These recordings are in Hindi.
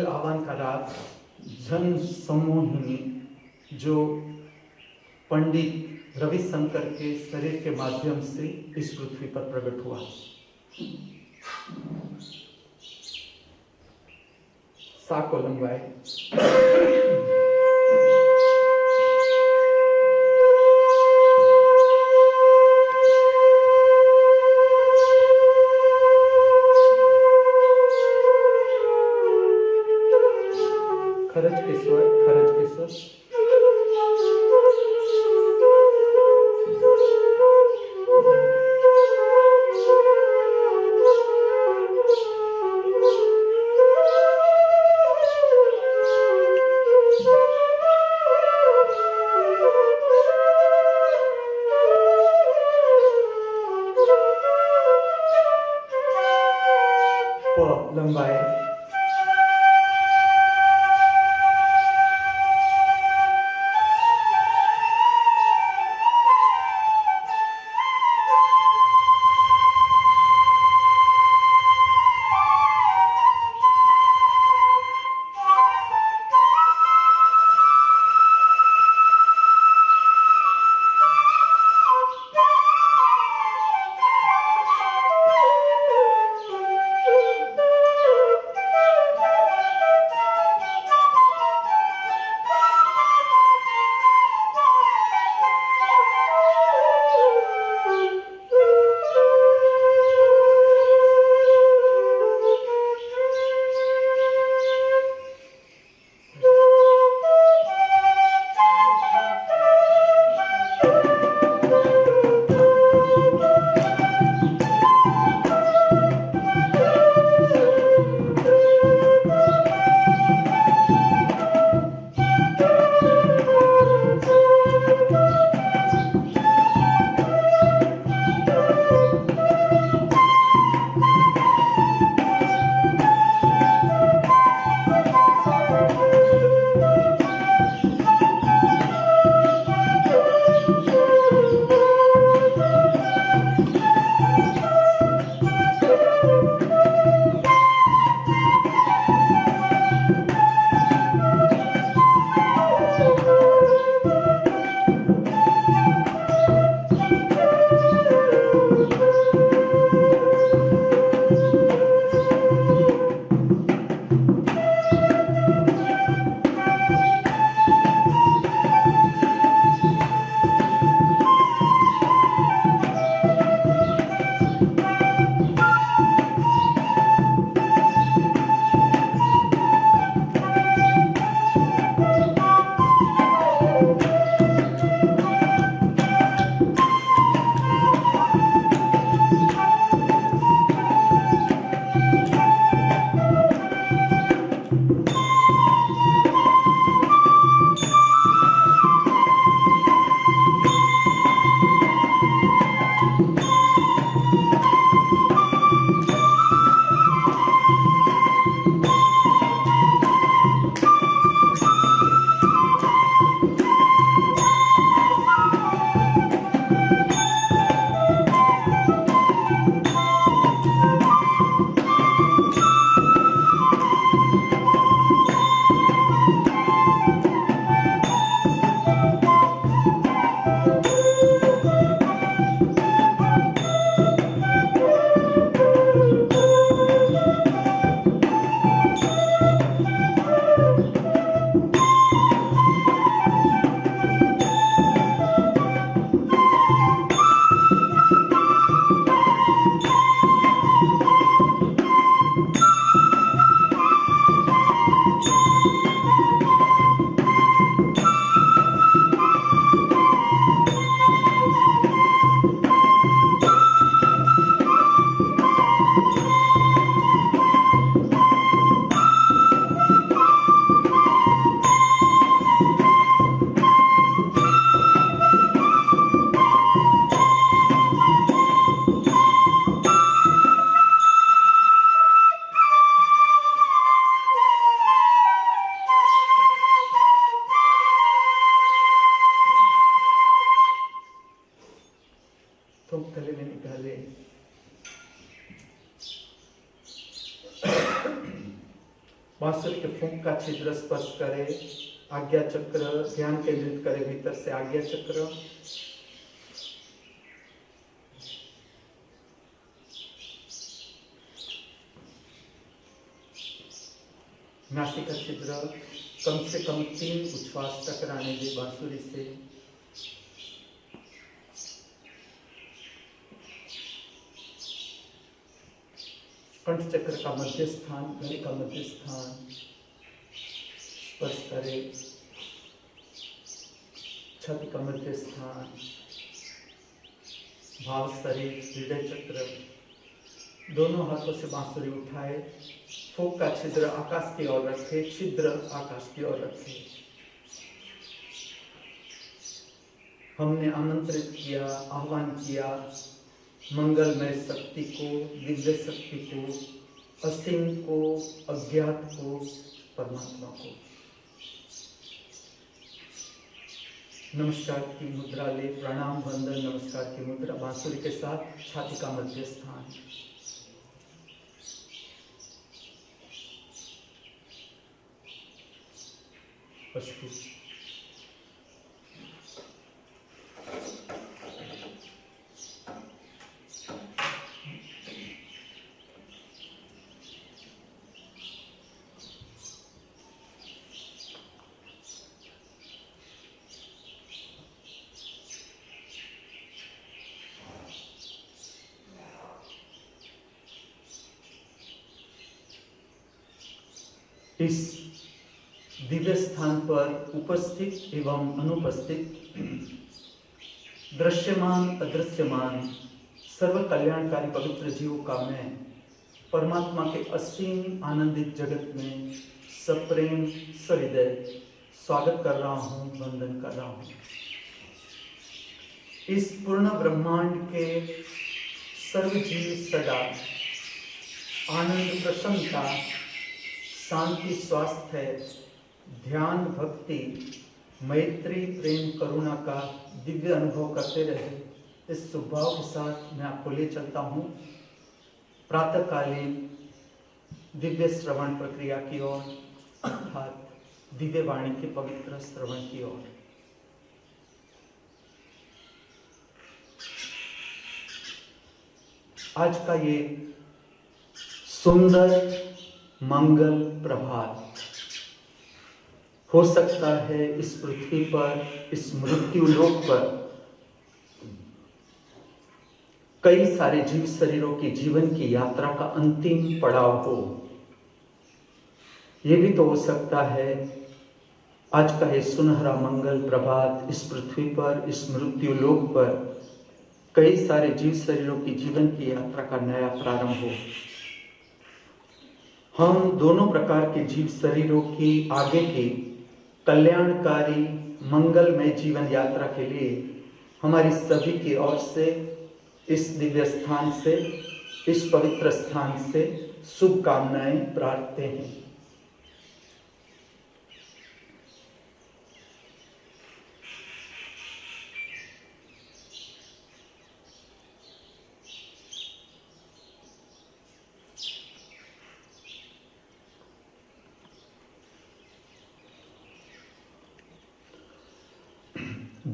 आह्वान का राग जन सम्मोहिनी, जो पंडित रविशंकर के शरीर के माध्यम से इस पृथ्वी पर प्रकट हुआ। सा को लंबाई खरज के स्वर, खरज के स्वर, प लंबाई बांसुरी के फूंक का छिद्र स्पर्श करे, आज्ञा चक्र, ध्यान केंद्रित करे भीतर से आज्ञा चक्र, नासिका छिद्र कम से कम 3 उच्छ्वास टकराने दे बांसुरी से। कंठ चक्र का मध्य स्थान, गले का मध्य स्थान स्पर्श करे, छाती का मध्य स्थान, भाव शरीर, हृदय चक्र, दोनों हाथों से बांसुरी उठाए, फूंक का छिद्र आकाश की ओर रखे, छिद्र आकाश की ओर रखे। हमने आमंत्रित किया, आह्वान किया मंगलमय शक्ति को, दिव्य शक्ति को, असीम को, अज्ञात को, परमात्मा को। नमस्कार की मुद्रा ले, प्रणाम, वंदन, नमस्कार की मुद्रा बांसुरी के साथ, छाती का मध्य स्थान। इस दिव्य स्थान पर उपस्थित एवं अनुपस्थित, दृश्यमान अदृश्यमान, सर्व कल्याणकारी पवित्र जीवों का मैं परमात्मा के असीम आनंदित जगत में सप्रेम सहृदय स्वागत कर रहा हूँ, वंदन कर रहा हूँ। इस पूर्ण ब्रह्मांड के सर्व जीव सदा आनंद, प्रसन्नता, शांति, स्वास्थ्य, ध्यान, भक्ति, मैत्री, प्रेम, करुणा का दिव्य अनुभव करते रहे, इस सुभाव के साथ मैं आपको ले चलता हूँ प्रातःकालीन दिव्य श्रवण प्रक्रिया की ओर, अर्थात दिव्य वाणी के पवित्र श्रवण की ओर। आज का ये सुंदर मंगल प्रभात हो सकता है इस पृथ्वी पर, इस मृत्यु लोक पर कई सारे जीव शरीरों की जीवन की यात्रा का अंतिम पड़ाव हो। यह भी तो हो सकता है आज का ये सुनहरा मंगल प्रभात इस पृथ्वी पर, इस मृत्यु लोक पर कई सारे जीव शरीरों की जीवन की यात्रा का नया प्रारंभ हो। हम दोनों प्रकार के जीव शरीरों की आगे की कल्याणकारी मंगलमय जीवन यात्रा के लिए हमारी सभी की ओर से, इस दिव्य स्थान से, इस पवित्र स्थान से शुभकामनाएं प्रार्थते हैं।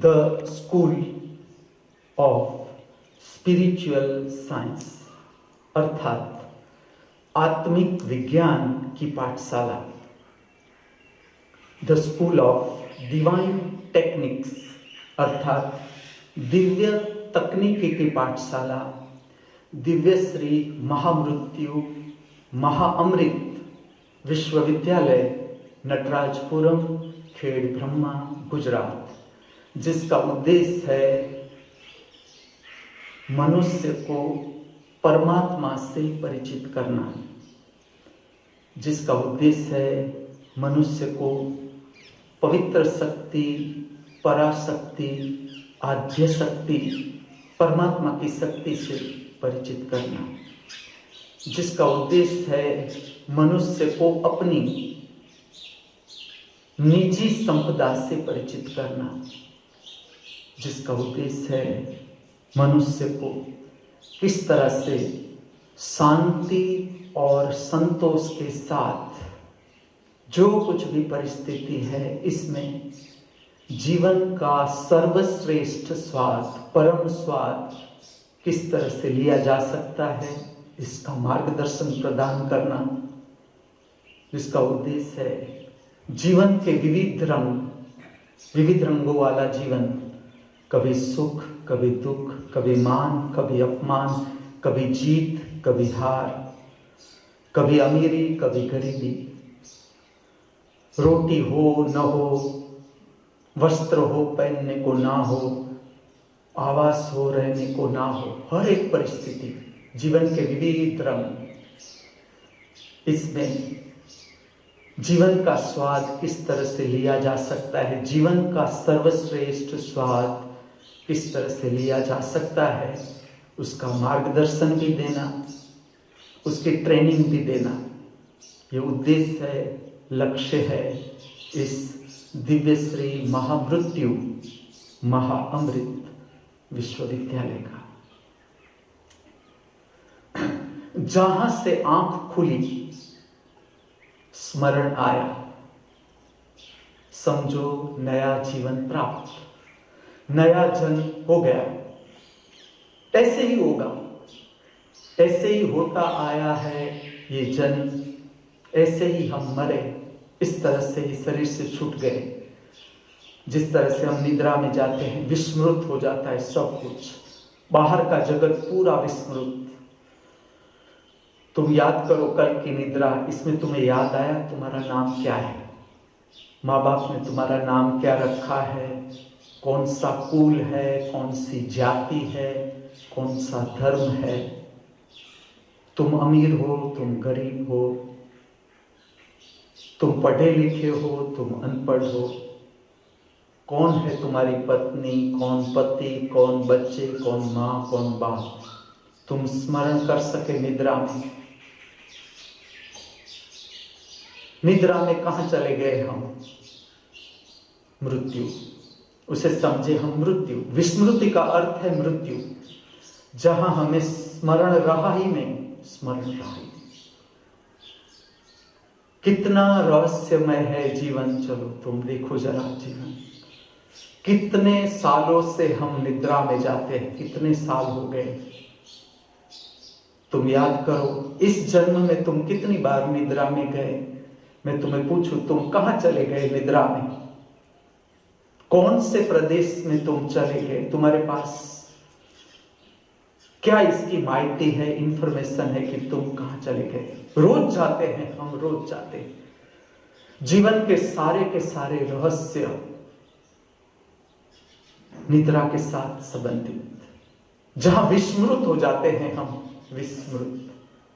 The School of Spiritual Science अर्थात आत्मिक विज्ञान की पाठशाला, the school of divine techniques अर्थात दिव्य तकनीकी की पाठशाला, दिव्य श्री महामृत्यु महाअमृत विश्वविद्यालय, नटराजपुरम, खेड़ ब्रह्मा, गुजरात, जिसका उद्देश्य है मनुष्य को परमात्मा से परिचित करना, जिसका उद्देश्य है मनुष्य को पवित्र शक्ति, पराशक्ति, आद्य शक्ति, परमात्मा की शक्ति से परिचित करना, जिसका उद्देश्य है मनुष्य को अपनी निजी संपदा से परिचित करना, जिसका उद्देश्य है मनुष्य को किस तरह से शांति और संतोष के साथ जो कुछ भी परिस्थिति है, इसमें जीवन का सर्वश्रेष्ठ स्वाद, परम स्वाद किस तरह से लिया जा सकता है, इसका मार्गदर्शन प्रदान करना, जिसका उद्देश्य है जीवन के विविध रंगों वाला जीवन, कभी सुख, कभी दुख, कभी मान, कभी अपमान, कभी जीत, कभी हार, कभी अमीरी, कभी गरीबी, रोटी हो न हो, वस्त्र हो पहनने को ना हो, आवास हो रहने को ना हो, हर एक परिस्थिति, जीवन के विविध रंग, इसमें जीवन का स्वाद किस तरह से लिया जा सकता है, जीवन का सर्वश्रेष्ठ स्वाद किस तरह से लिया जा सकता है, उसका मार्गदर्शन भी देना, उसकी ट्रेनिंग भी देना, ये उद्देश्य है, लक्ष्य है इस दिव्य श्री महामृत्यु महाअमृत विश्वविद्यालय का। जहां से आंख खुली, स्मरण आया, समझो नया जीवन प्राप्त, नया जन्म हो गया। ऐसे ही होगा, ऐसे ही होता आया है ये जन्म, ऐसे ही हम मरे, इस तरह से ही शरीर से छूट गए। जिस तरह से हम निद्रा में जाते हैं, विस्मृत हो जाता है सब कुछ, बाहर का जगत पूरा विस्मृत। तुम याद करो कल की निद्रा, इसमें तुम्हें याद आया तुम्हारा नाम क्या है, माँ बाप ने तुम्हारा नाम क्या रखा है, कौन सा कुल है, कौन सी जाति है, कौन सा धर्म है, तुम अमीर हो, तुम गरीब हो, तुम पढ़े लिखे हो, तुम अनपढ़ हो, कौन है तुम्हारी पत्नी, कौन पति, कौन बच्चे, कौन माँ, कौन बाप, तुम स्मरण कर सके निद्रा में। निद्रा में कहां चले गए हम? मृत्यु, उसे समझे हम मृत्यु। विस्मृति का अर्थ है मृत्यु, जहां हमें स्मरण रहा ही नहीं, स्मरण रहा ही नहीं। कितना रहस्यमय है जीवन, चलो तुम देखो जरा जीवन, कितने सालों से हम निद्रा में जाते हैं, कितने साल हो गए। तुम याद करो इस जन्म में तुम कितनी बार निद्रा में गए। मैं तुम्हें पूछूं, तुम कहां चले गए निद्रा में? कौन से प्रदेश में तुम चले गए? तुम्हारे पास क्या इसकी माहिती है, इंफॉर्मेशन है कि तुम कहां चले गए? रोज जाते हैं हम, रोज जाते हैं। जीवन के सारे रहस्य निद्रा के साथ संबंधित, जहां विस्मृत हो जाते हैं हम, विस्मृत,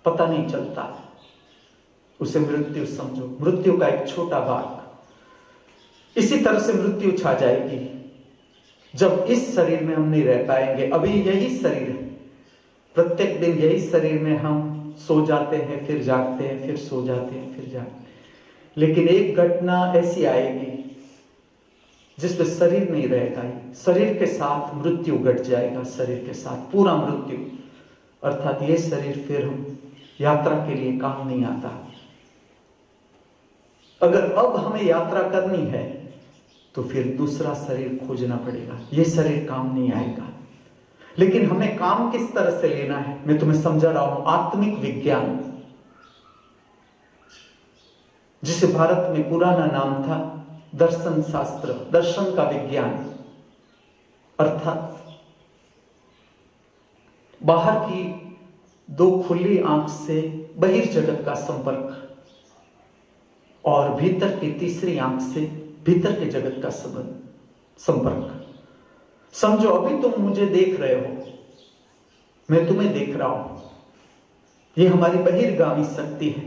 पता नहीं चलता, उसे मृत्यु समझो। मृत्यु का एक छोटा भाग। इसी तरह से मृत्यु छा जाएगी जब इस शरीर में हम नहीं रह पाएंगे। अभी यही शरीर है, प्रत्येक दिन यही शरीर में हम सो जाते हैं, फिर जागते हैं, फिर सो जाते हैं, फिर जागते हैं। लेकिन एक घटना ऐसी आएगी जिसमें शरीर नहीं रहेगा, शरीर के साथ मृत्यु घट जाएगा, शरीर के साथ पूरा मृत्यु। अर्थात ये शरीर फिर हम यात्रा के लिए काम नहीं आता। अगर अब हमें यात्रा करनी है तो फिर दूसरा शरीर खोजना पड़ेगा, ये शरीर काम नहीं आएगा। लेकिन हमें काम किस तरह से लेना है, मैं तुम्हें समझा रहा हूं। आत्मिक विज्ञान, जिसे भारत में पुराना नाम था दर्शन शास्त्र, दर्शन का विज्ञान, अर्थात बाहर की दो खुली आंख से बहिर्जगत का संपर्क और भीतर की तीसरी आंख से भीतर के जगत का संपर्क। समझो अभी तुम मुझे देख रहे हो, मैं तुम्हें देख रहा हूं। यह हमारी बहिर्गामी शक्ति है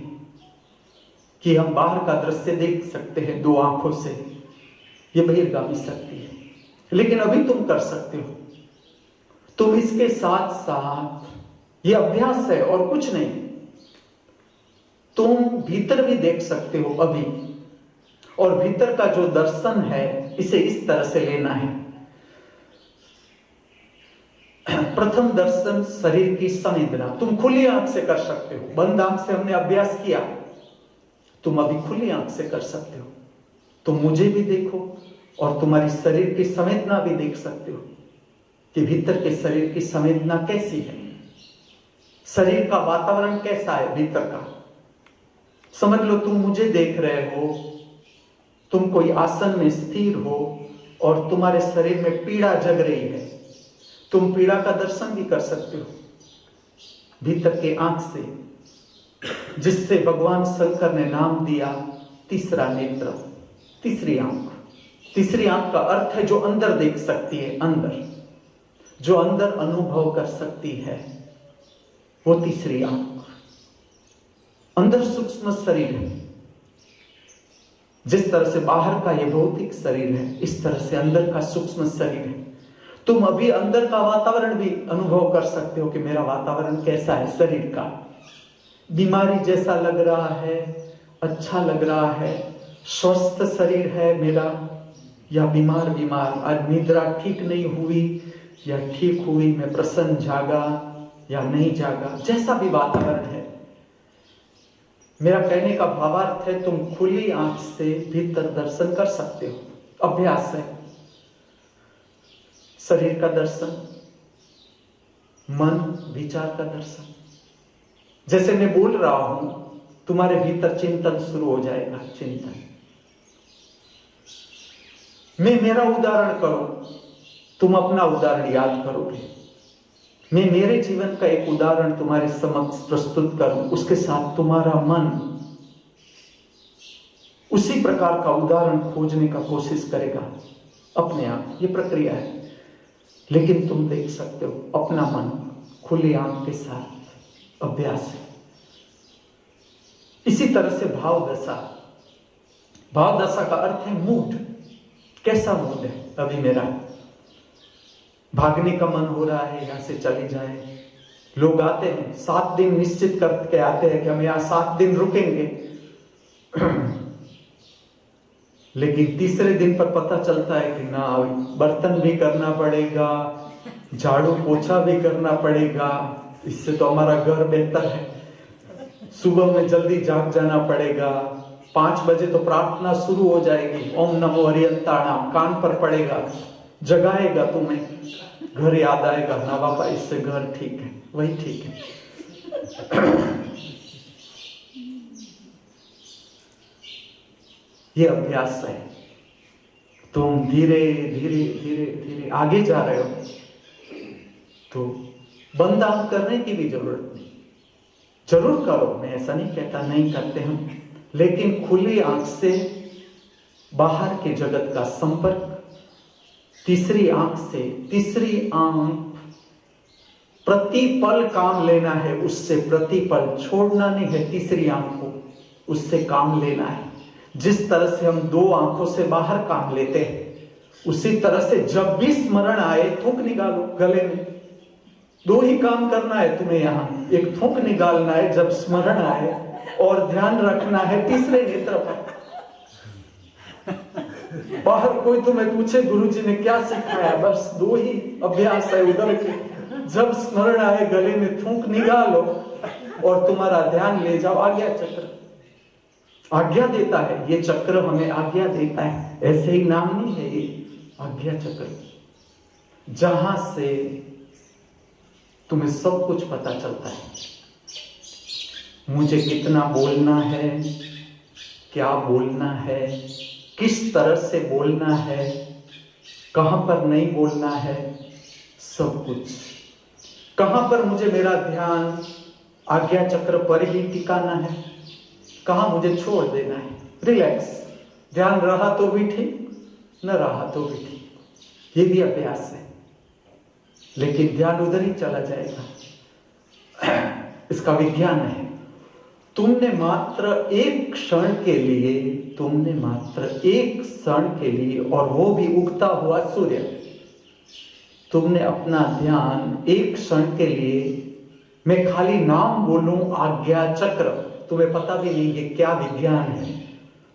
कि हम बाहर का दृश्य देख सकते हैं दो आंखों से, यह बहिर्गामी शक्ति है। लेकिन अभी तुम कर सकते हो, तुम इसके साथ साथ, यह अभ्यास है और कुछ नहीं, तुम भीतर भी देख सकते हो अभी। और भीतर का जो दर्शन है, इसे इस तरह से लेना है। प्रथम दर्शन शरीर की संवेदना तुम खुली आंख से कर सकते हो, बंद आंख से हमने अभ्यास किया। तुम अभी खुली आंख से कर सकते हो। तुम मुझे भी देखो और तुम्हारी शरीर की संवेदना भी देख सकते हो कि भीतर के शरीर की संवेदना कैसी है, शरीर का वातावरण कैसा है भीतर का। समझ लो तुम मुझे देख रहे हो, तुम कोई आसन में स्थिर हो और तुम्हारे शरीर में पीड़ा जग रही है। तुम पीड़ा का दर्शन भी कर सकते हो भीतर के आंख से, जिससे भगवान शंकर ने नाम दिया तीसरा नेत्र, तीसरी आंख। तीसरी आंख का अर्थ है जो अंदर देख सकती है, अंदर, जो अंदर अनुभव कर सकती है, वो तीसरी आंख। अंदर सूक्ष्म शरीर है, जिस तरह से बाहर का ये भौतिक शरीर है, इस तरह से अंदर का सूक्ष्म शरीर है। तुम अभी अंदर का वातावरण भी अनुभव कर सकते हो कि मेरा वातावरण कैसा है, शरीर का। बीमारी जैसा लग रहा है, अच्छा लग रहा है, स्वस्थ शरीर है मेरा, या बीमार बीमार, आज निद्रा ठीक नहीं हुई या ठीक हुई, मैं प्रसन्न जागा या नहीं जागा, जैसा भी वातावरण है। मेरा कहने का भावार्थ है तुम खुली आंख से भीतर दर्शन कर सकते हो। अभ्यास है, शरीर का दर्शन, मन विचार का दर्शन। जैसे मैं बोल रहा हूं, तुम्हारे भीतर चिंतन शुरू हो जाएगा, चिंतन। मैं मेरा उदाहरण करूं, तुम अपना उदाहरण याद करोगे। मैं मेरे जीवन का एक उदाहरण तुम्हारे समक्ष प्रस्तुत करूं, उसके साथ तुम्हारा मन उसी प्रकार का उदाहरण खोजने का कोशिश करेगा अपने आप। ये प्रक्रिया है, लेकिन तुम देख सकते हो अपना मन खुली आंख के साथ। अभ्यास है। इसी तरह से भाव दशा। भाव दशा का अर्थ है मूड। कैसा मूड है अभी मेरा? भागने का मन हो रहा है, यहां से चले जाए। लोग आते हैं 7 दिन निश्चित करके आते हैं कि हम यहां 7 दिन रुकेंगे लेकिन तीसरे दिन पर पता चलता है कि ना, बर्तन भी करना पड़ेगा, झाड़ू पोछा भी करना पड़ेगा, इससे तो हमारा घर बेहतर है। सुबह में जल्दी जाग जाना पड़ेगा, 5 बजे तो प्रार्थना शुरू हो जाएगी, ओम नमो हरियंताणाम कान पर पड़ेगा, जगाएगा तुम्हें। घर याद आएगा, ना बाबा इससे घर ठीक है, वही ठीक है ये अभ्यास है। तुम धीरे धीरे धीरे धीरे आगे जा रहे हो, तो बंद आंख करने की भी जरूरत नहीं। जरूर करो, मैं ऐसा नहीं कहता नहीं करते हम, लेकिन खुली आंख से बाहर के जगत का संपर्क तीसरी आंख से। तीसरी आंख प्रतिपल काम लेना है, उससे प्रतिपल छोड़ना नहीं है। तीसरी आंख को उससे काम लेना है। जिस तरह से हम 2 आंखों से बाहर काम लेते हैं, उसी तरह से जब भी स्मरण आए थूक निकालो गले में। 2 ही काम करना है तुम्हें यहाँ, एक थूक निकालना है जब स्मरण आए, और ध्यान रखना है तीसरे नेत्र पर। बाहर कोई तुम्हें पूछे गुरुजी ने क्या सिखाया, बस 2 ही अभ्यास है उधर के। जब स्मरण आए गले में थूक निकालो और तुम्हारा ध्यान ले जाओ। आज्ञा चक्र आज्ञा देता है, ये चक्र हमें आज्ञा देता है, ऐसे ही नाम नहीं है ये आज्ञा चक्र, जहां से तुम्हें सब कुछ पता चलता है। मुझे कितना बोलना है, क्या बोलना है, किस तरह से बोलना है, कहां पर नहीं बोलना है, सब कुछ। कहां पर मुझे मेरा ध्यान आज्ञा चक्र पर ही टिकाना है, कहां मुझे छोड़ देना है। रिलैक्स, ध्यान रहा तो भी ठीक, न रहा तो भी ठीक। ये भी अभ्यास है, लेकिन ध्यान उधर ही चला जाएगा। इसका विज्ञान है। तुमने मात्र एक क्षण के लिए, और वो भी उगता हुआ सूर्य, तुमने अपना ध्यान एक क्षण के लिए, मैं खाली नाम बोलूं आज्ञा चक्र, तुम्हें पता भी नहीं है क्या विज्ञान है।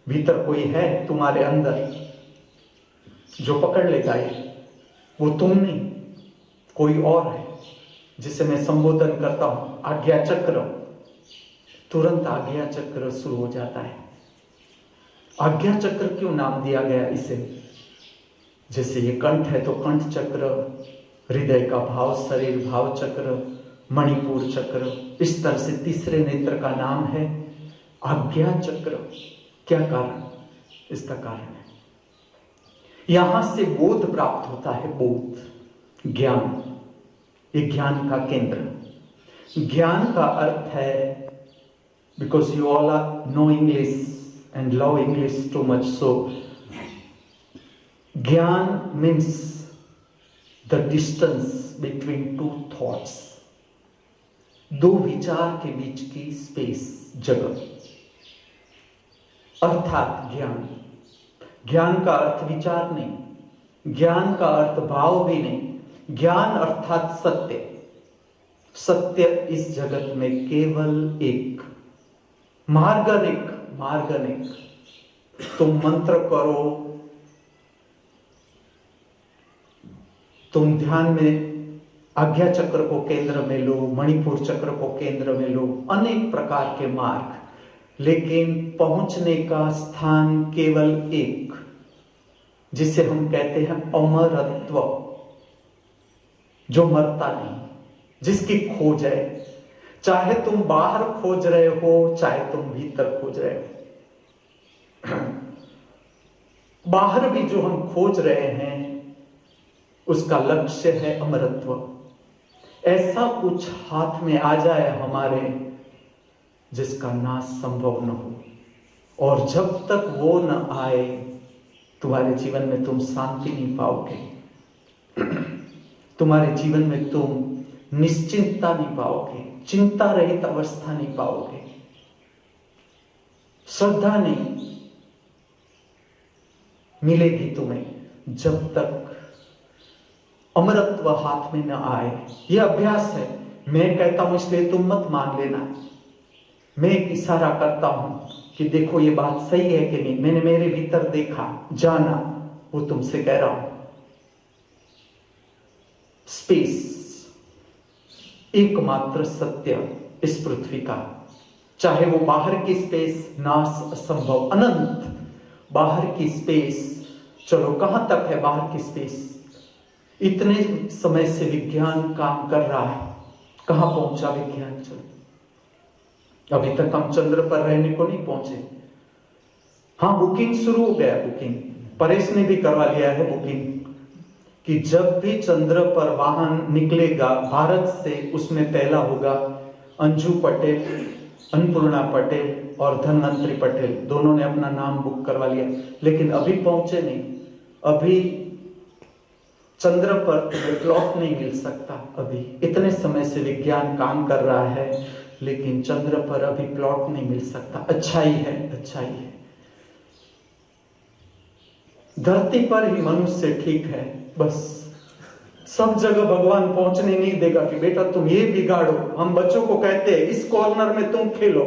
भीतर कोई है तुम्हारे अंदर जो पकड़ लेगा ये, वो तुम नहीं, कोई और है जिसे मैं संबोधन करता हूं आज्ञा चक्र। तुरंत आज्ञा चक्र शुरू हो जाता है। आज्ञा चक्र क्यों नाम दिया गया इसे? जैसे ये कंठ है तो कंठ चक्र, हृदय का भाव शरीर भाव चक्र, मणिपुर चक्र, इस तरह से तीसरे नेत्र का नाम है आज्ञा चक्र। क्या कारण? इसका कारण है यहां से बोध प्राप्त होता है, बोध, ज्ञान। ये ज्ञान का केंद्र। ज्ञान का अर्थ है, because you all know English and love English too much, so ज्ञान means the distance between two thoughts, दो विचार के बीच की स्पेस, जगह, अर्थात ज्ञान। ज्ञान का अर्थ विचार नहीं, ज्ञान का अर्थ भाव भी नहीं। ज्ञान अर्थात सत्य। सत्य इस जगत में केवल एक, मार्गनिक, मार्गनिक। तुम मंत्र करो, तुम ध्यान में आज्ञा चक्र को केंद्र में लो, मणिपुर चक्र को केंद्र में लो, अनेक प्रकार के मार्ग, लेकिन पहुंचने का स्थान केवल एक, जिसे हम कहते हैं अमरत्व, जो मरता नहीं, जिसकी खोज है। चाहे तुम बाहर खोज रहे हो, चाहे तुम भीतर खोज रहे हो, बाहर भी जो हम खोज रहे हैं उसका लक्ष्य है अमरत्व। ऐसा कुछ हाथ में आ जाए हमारे जिसका नाश संभव न हो, और जब तक वो न आए तुम्हारे जीवन में तुम शांति नहीं पाओगे, तुम्हारे जीवन में तुम निश्चिंतता नहीं पाओगे, चिंता रहित अवस्था नहीं पाओगे, श्रद्धा नहीं मिलेगी तुम्हें जब तक अमरत्व हाथ में न आए। यह अभ्यास है। मैं कहता हूं इसलिए तुम मत मान लेना। मैं एक इशारा करता हूं कि देखो ये बात सही है कि नहीं, मैंने मेरे भीतर देखा, जाना, वो तुमसे कह रहा हूं। स्पेस एकमात्र सत्य इस पृथ्वी का, चाहे वो बाहर की स्पेस नाश असंभव, अनंत बाहर की स्पेस। चलो कहां तक है बाहर की स्पेस? इतने समय से विज्ञान काम कर रहा है, कहां पहुंचा विज्ञान? चलो अभी तक हम चंद्र पर रहने को नहीं पहुंचे। हाँ, बुकिंग शुरू हो गया, बुकिंग परेश ने भी करवा लिया है बुकिंग, कि जब भी चंद्र पर वाहन निकलेगा भारत से, उसमें पहला होगा अंजू पटेल, अन्नपूर्णा पटेल और धनवंतरी पटेल। दोनों ने अपना नाम बुक करवा लिया, लेकिन अभी पहुंचे नहीं। अभी चंद्र पर तुम्हें प्लॉट नहीं मिल सकता। अभी इतने समय से विज्ञान काम कर रहा है, लेकिन चंद्र पर अभी प्लॉट नहीं मिल सकता। अच्छाई है, अच्छाई है। धरती पर ही मनुष्य ठीक है, बस सब जगह भगवान पहुंचने नहीं देगा कि बेटा तुम ये बिगाड़ो। हम बच्चों को कहते हैं इस कॉर्नर में तुम खेलो,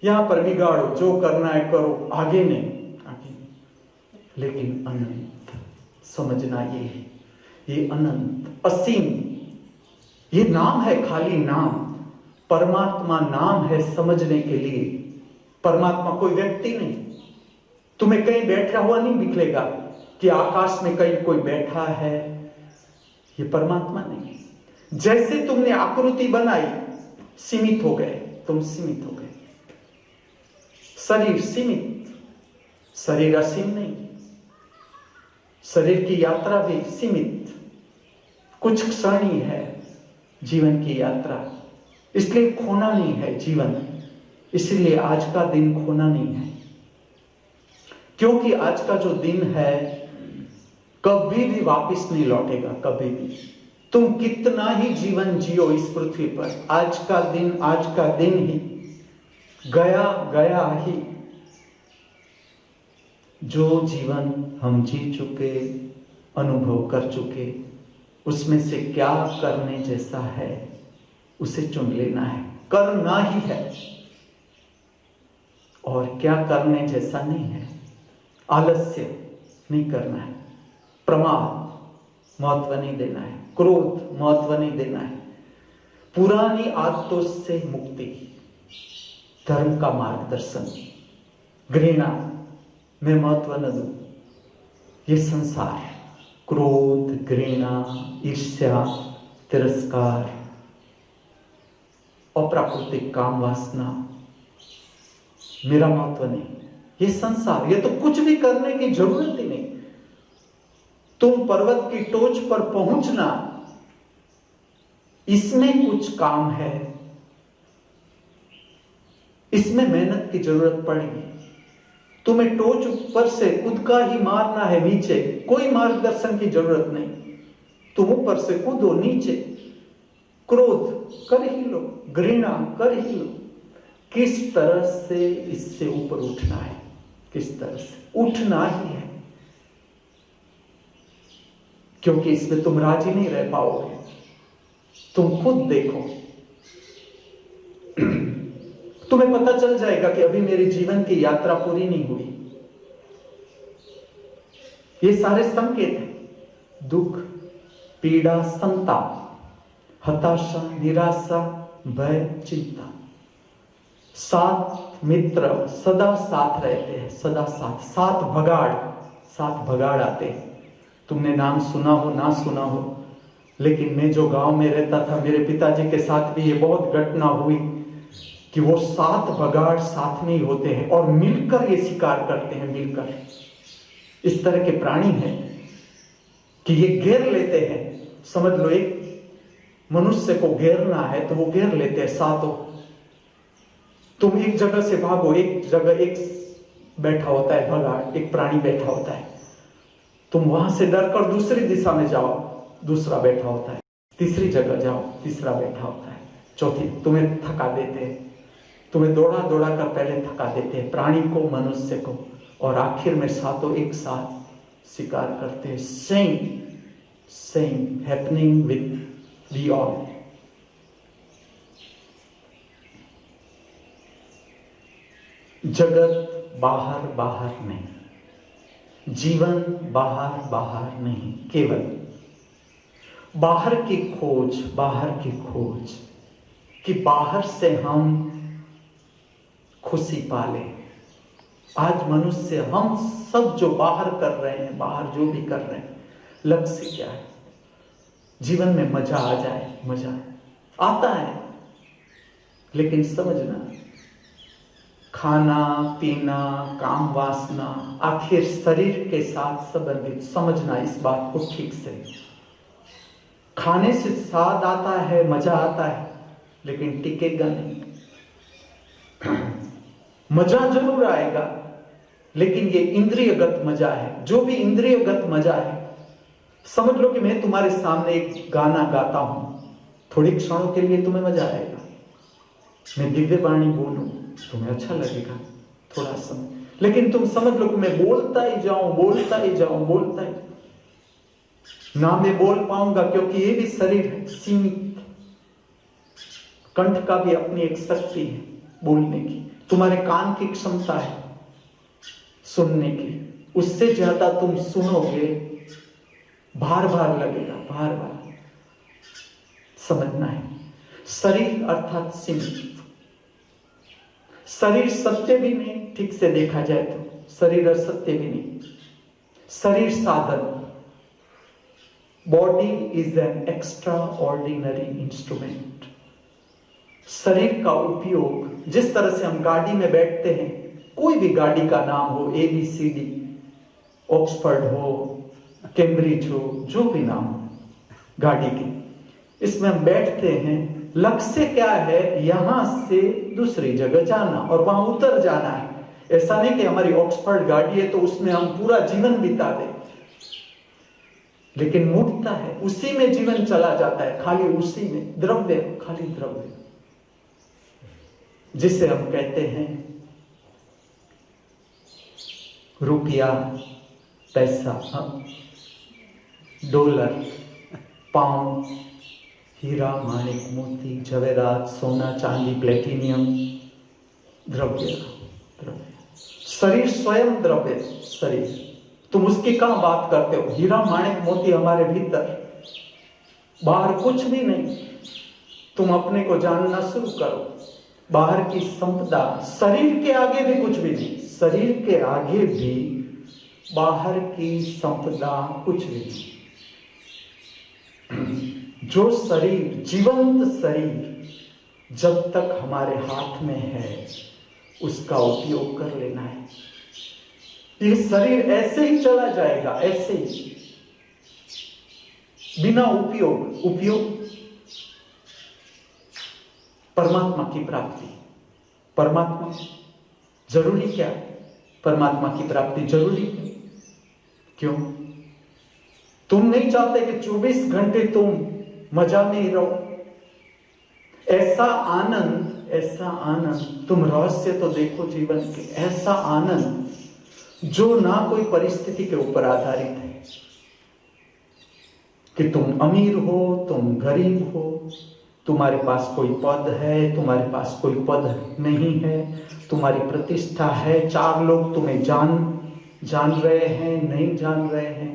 यहां पर बिगाड़ो, जो करना है करो, आगे नहीं, आगे नहीं। लेकिन अनंत समझना ये है, ये अनंत असीम, ये नाम है, खाली नाम। परमात्मा नाम है समझने के लिए। परमात्मा कोई व्यक्ति नहीं। तुम्हें कहीं बैठा हुआ नहीं दिखेगा कि आकाश में कहीं कोई बैठा है, ये परमात्मा नहीं। जैसे तुमने आकृति बनाई, सीमित हो गए, तुम सीमित हो गए। शरीर सीमित, शरीर असीम नहीं। शरीर की यात्रा भी सीमित, कुछ क्षण ही है जीवन की यात्रा, इसलिए खोना नहीं है जीवन। इसलिए आज का दिन खोना नहीं है, क्योंकि आज का जो दिन है कभी भी वापस नहीं लौटेगा, कभी भी। तुम कितना ही जीवन जियो इस पृथ्वी पर, आज का दिन ही गया गया ही। जो जीवन हम जी चुके, अनुभव कर चुके, उसमें से क्या करने जैसा है उसे चुन लेना है। करना ही है, और क्या करने जैसा नहीं है। आलस्य नहीं करना है, प्रमाद महत्व नहीं देना है, क्रोध महत्व नहीं देना है, पुरानी आदतों से मुक्ति, धर्म का मार्गदर्शन, घृणा, मैं महत्व न दूं। ये संसार, क्रोध, घृणा, ईर्ष्या, तिरस्कार, अप्राकृतिक काम वासना, मेरा महत्व नहीं। ये संसार, ये तो कुछ भी करने की जरूरत ही नहीं। तुम पर्वत की टोच पर पहुंचना, इसमें कुछ काम है, इसमें मेहनत की जरूरत पड़ेगी। तुम्हें टोच ऊपर से कूदका ही मारना है नीचे, कोई मार्गदर्शन की जरूरत नहीं। तुम ऊपर से कूदो नीचे, क्रोध कर ही लो, घृणा कर ही लो। किस तरह से इससे ऊपर उठना है, किस तरह से उठना ही है, क्योंकि इसमें तुम राजी नहीं रह पाओगे। तुम खुद देखो, तुम्हें पता चल जाएगा कि अभी मेरे जीवन की यात्रा पूरी नहीं हुई। ये सारे संकेत हैं, दुख, पीड़ा, संताप, हताशा, निराशा, भय, चिंता। 7 मित्र सदा साथ रहते हैं, सदा साथ। 7 भगाड़ आते हैं। तुमने नाम सुना हो ना सुना हो, लेकिन मैं जो गांव में रहता था, मेरे पिताजी के साथ भी ये बहुत घटना हुई कि वो 7 भगाड़ साथ में ही होते हैं और मिलकर ये शिकार करते हैं। मिलकर इस तरह के प्राणी हैं कि ये घेर लेते हैं। समझ लो, एक मनुष्य को घेरना है तो वो घेर लेते हैं 7। तुम एक जगह से भागो, एक जगह एक बैठा होता है भगाड़, एक प्राणी बैठा होता है। तुम वहां से डरकर दूसरी दिशा में जाओ, दूसरा बैठा होता है। तीसरी जगह जाओ, तीसरा बैठा होता है। चौथी, तुम्हें थका देते हैं, तुम्हें दौड़ा दौड़ा कर पहले थका देते हैं, प्राणी को, मनुष्य को, और आखिर में 7 एक साथ शिकार करते हैं। Same happening with we all. जगत बाहर बाहर नहीं, जीवन बाहर बाहर नहीं, केवल बाहर की खोज कि बाहर से हम खुशी पाले। आज मनुष्य, हम सब जो बाहर कर रहे हैं, बाहर जो भी कर रहे हैं, लक्ष्य क्या है? जीवन में मजा आ जाए, मजा आता है, लेकिन समझना, खाना पीना, काम वासना, आखिर शरीर के साथ संबंधित। समझना इस बात को ठीक से। खाने से स्वाद आता है, मजा आता है, लेकिन टिकेगा नहीं। मजा जरूर आएगा, लेकिन ये इंद्रियगत मजा है। जो भी इंद्रियगत मजा है, समझ लो कि मैं तुम्हारे सामने एक गाना गाता हूं, थोड़ी क्षणों के लिए तुम्हें मजा आएगा। मैं दिव्य वाणी बोलूं, तुम्हें अच्छा लगेगा थोड़ा समय, लेकिन तुम समझ लो कि मैं बोलता ही जाऊं, ना मैं बोल पाऊंगा, क्योंकि ये भी शरीर है सीमित। कंठ का भी अपनी एक शक्ति है बोलने की, तुम्हारे कान की क्षमता है सुनने की, उससे ज्यादा तुम सुनोगे, भार लगेगा, भार। समझना है, शरीर अर्थात सीमित। शरीर सत्य भी नहीं, ठीक से देखा जाए तो शरीर असत्य भी नहीं। शरीर साधन, body is an extra ordinary instrument. शरीर का उपयोग, जिस तरह से हम गाड़ी में बैठते हैं, कोई भी गाड़ी का नाम हो, ABCD, ऑक्सफोर्ड हो, कैम्ब्रिज हो, जो भी नाम हो गाड़ी की, इसमें हम बैठते हैं। लक्ष्य क्या है? यहां से दूसरी जगह जाना और वहां उतर जाना है। ऐसा नहीं कि हमारी ऑक्सफोर्ड गाड़ी है तो उसमें हम पूरा जीवन बिता दें, लेकिन मुड़ता है, उसी में जीवन चला जाता है, खाली उसी में। द्रव्य, खाली द्रव्य, जिसे हम कहते हैं रुपया, पैसा, डॉलर, पाउंड, हीरा, माणिक, मोती, जवेरात, सोना, चांदी, प्लेटिनियम, द्रव्य। शरीर स्वयं द्रव्य। शरीर, तुम उसकी कहां बात करते हो? हीरा, माणिक, मोती हमारे भीतर, बाहर कुछ भी नहीं। तुम अपने को जानना शुरू करो, बाहर की संपदा, शरीर के आगे भी कुछ भी नहीं, शरीर के आगे भी बाहर की संपदा कुछ भी नहीं। जो शरीर, जीवंत शरीर जब तक हमारे हाथ में है उसका उपयोग कर लेना है। ये शरीर ऐसे ही चला जाएगा, ऐसे ही, बिना उपयोग परमात्मा की प्राप्ति। परमात्मा जरूरी क्या? परमात्मा की प्राप्ति जरूरी क्यों? तुम नहीं चाहते कि 24 घंटे तुम मजा में ही रहो? ऐसा आनंद, ऐसा आनंद, तुम रहस्य तो देखो जीवन के, ऐसा आनंद जो ना कोई परिस्थिति के ऊपर आधारित है, कि तुम अमीर हो, तुम गरीब हो, तुम्हारे पास कोई पद है, तुम्हारे पास कोई पद नहीं है, तुम्हारी प्रतिष्ठा है, 4 लोग तुम्हें जान रहे हैं, नहीं जान रहे हैं,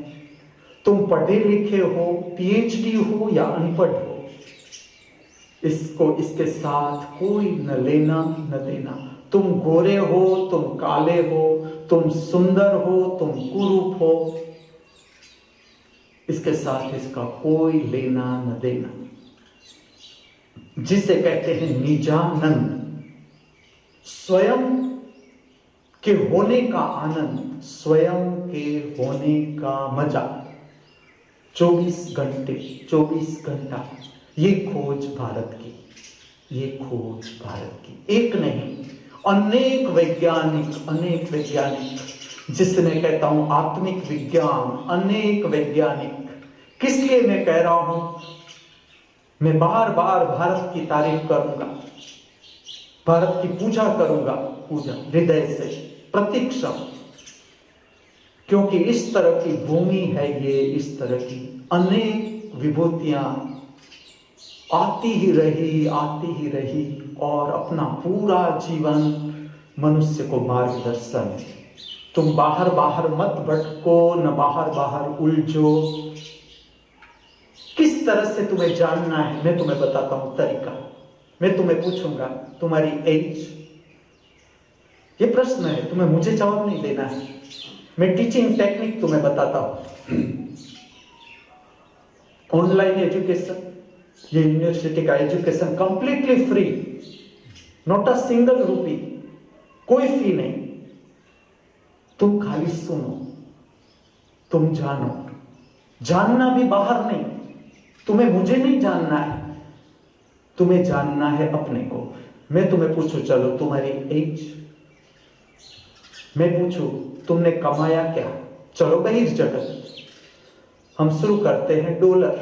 तुम पढ़े लिखे हो, पीएचडी हो या अनपढ़ हो, इसके साथ कोई न लेना न देना। तुम गोरे हो, तुम काले हो, तुम सुंदर हो, तुम कुरूप हो, इसके साथ इसका कोई लेना न देना। जिसे कहते हैं निजानंद, स्वयं के होने का आनंद, स्वयं के होने का मजा। 24 घंटा, ये खोज भारत की, ये खोज भारत की। एक नहीं, अनेक वैज्ञानिक, जिसने कहता हूं आत्मिक विज्ञान, अनेक वैज्ञानिक। किस लिए मैं कह रहा हूं? मैं बार बार भारत की तारीफ करूंगा, भारत की पूजा करूंगा, पूजा हृदय से, प्रतीक्षण, क्योंकि इस तरह की भूमि है ये, इस तरह की अनेक विभूतियां आती ही रही और अपना पूरा जीवन मनुष्य को मार्गदर्शन। तुम बाहर मत भटको, न बाहर उलझो। किस तरह से तुम्हें जानना है, मैं तुम्हें बताता हूं तरीका। मैं तुम्हें पूछूंगा तुम्हारी एज, ये प्रश्न है, तुम्हें मुझे जवाब नहीं देना है। मैं टीचिंग टेक्निक तुम्हें बताता हूं। ऑनलाइन एजुकेशन, ये यूनिवर्सिटी का education completely free, not a single rupee, कोई फी नहीं। तुम खाली सुनो, तुम जानो। जानना भी बाहर नहीं, तुम्हें मुझे नहीं जानना है, तुम्हें जानना है अपने को। मैं तुम्हें पूछूं, चलो तुम्हारी एज, मैं पूछूं तुमने कमाया क्या? चलो बहिर्जगत, हम शुरू करते हैं डॉलर,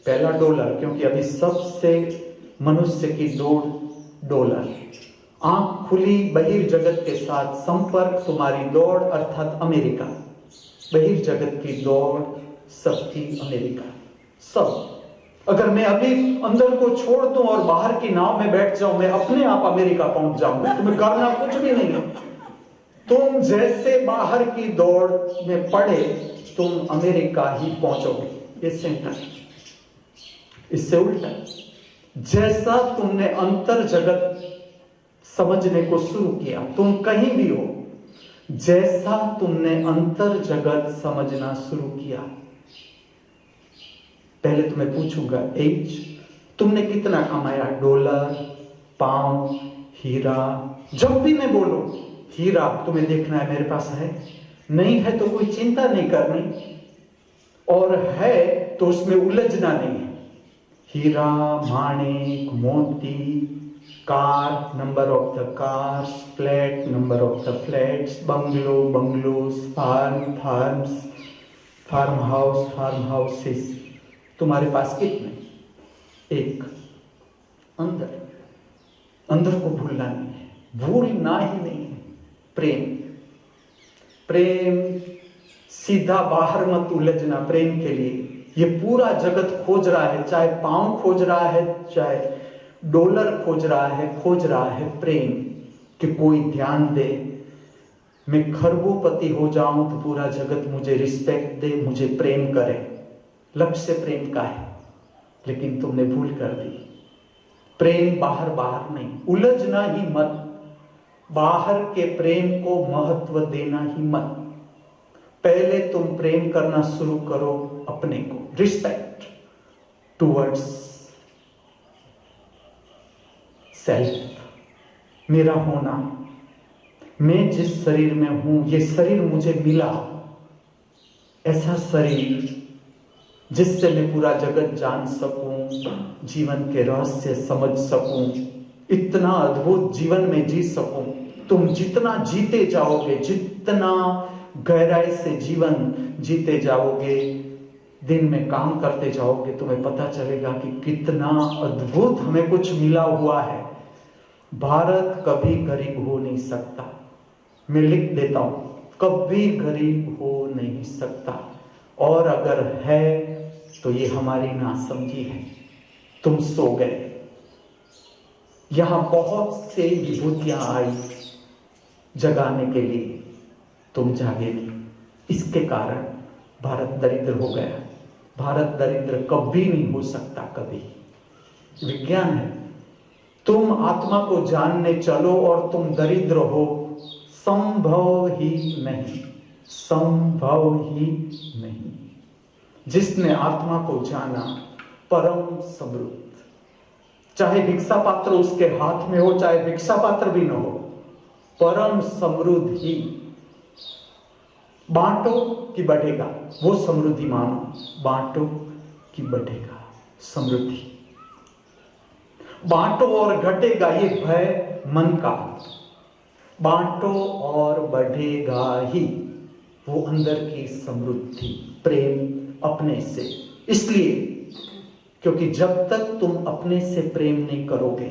पहला डॉलर, क्योंकि अभी सबसे मनुष्य की दौड़ डॉलर। आंख खुली, बहिर्जगत के साथ संपर्क, तुम्हारी दौड़ अर्थात अमेरिका। बहिर्जगत की दौड़ सबकी अमेरिका, सब। अगर मैं अभी अंदर को छोड़ दूं और बाहर की नाव में बैठ जाऊं, मैं अपने आप अमेरिका पहुंच जाऊंगा। तुम्हें करना कुछ भी नहीं है। तुम जैसे बाहर की दौड़ में पड़े, तुम अमेरिका ही पहुंचोगे। ये सेंटर, इससे उल्टा, जैसा तुमने अंतर जगत समझने को शुरू किया, तुम कहीं भी हो, जैसा तुमने अंतर जगत समझना शुरू किया, पहले तुम्हें पूछूंगा एज, तुमने कितना कमाया? डॉलर, पाउंड, हीरा। जब भी मैं बोलूं हीरा, तुम्हें देखना है मेरे पास है, नहीं है तो कोई चिंता नहीं करनी, और है तो उसमें उलझना नहीं है। हीरा, माणिक, मोती, car, number of the cars, flat, number of the flats, bungalows, farms, farm houses, तुम्हारे पास कितने? एक। अंदर को भूलना नहीं है, भूलना ही नहीं है। प्रेम सीधा बाहर मत उलझना। प्रेम के लिए ये पूरा जगत खोज रहा है, चाहे पाउंड खोज रहा है, चाहे डॉलर खोज रहा है प्रेम, कि कोई ध्यान दे। मैं खरबोपति हो जाऊं तो पूरा जगत मुझे रिस्पेक्ट दे, मुझे प्रेम करे। लक्ष्य प्रेम का है, लेकिन तुमने भूल कर दी। प्रेम बाहर बाहर नहीं, उलझना ही मत, बाहर के प्रेम को महत्व देना ही मत। पहले तुम प्रेम करना शुरू करो अपने को, रिस्पेक्ट टुवर्ड्स सेल्फ। मेरा होना, मैं जिस शरीर में हूं, ये शरीर मुझे मिला, ऐसा शरीर जिससे मैं पूरा जगत जान सकूं, जीवन के रहस्य समझ सकूं, इतना अद्भुत जीवन में जी सकूं। तुम जितना जीते जाओगे, जितना गहराई से जीवन जीते जाओगे, दिन में काम करते जाओगे, तुम्हें पता चलेगा कि कितना अद्भुत हमें कुछ मिला हुआ है। भारत कभी गरीब हो नहीं सकता, मैं लिख देता हूं, कभी गरीब हो नहीं सकता, और अगर है तो ये हमारी नासमझी है। तुम सो गए, यहां बहुत से विभूतियां आई जगाने के लिए, तुम जागे नहीं। इसके कारण भारत दरिद्र हो गया। भारत दरिद्र कभी नहीं हो सकता, कभी। विज्ञान है, तुम आत्मा को जानने चलो और तुम दरिद्र हो, संभव ही नहीं, संभव ही नहीं। जिसने आत्मा को जाना परम समृद्ध, चाहे भिक्षा पात्र उसके हाथ में हो, चाहे भिक्षा पात्र भी न हो, परम समृद्ध ही। बांटो कि बढ़ेगा, वो समृद्धि मानो, बांटो कि बढ़ेगा समृद्धि। बांटो और घटेगा ये भय मन का, बांटो और बढ़ेगा ही वो अंदर की समृद्धि, प्रेम अपने से। इसलिए क्योंकि जब तक तुम अपने से प्रेम नहीं करोगे,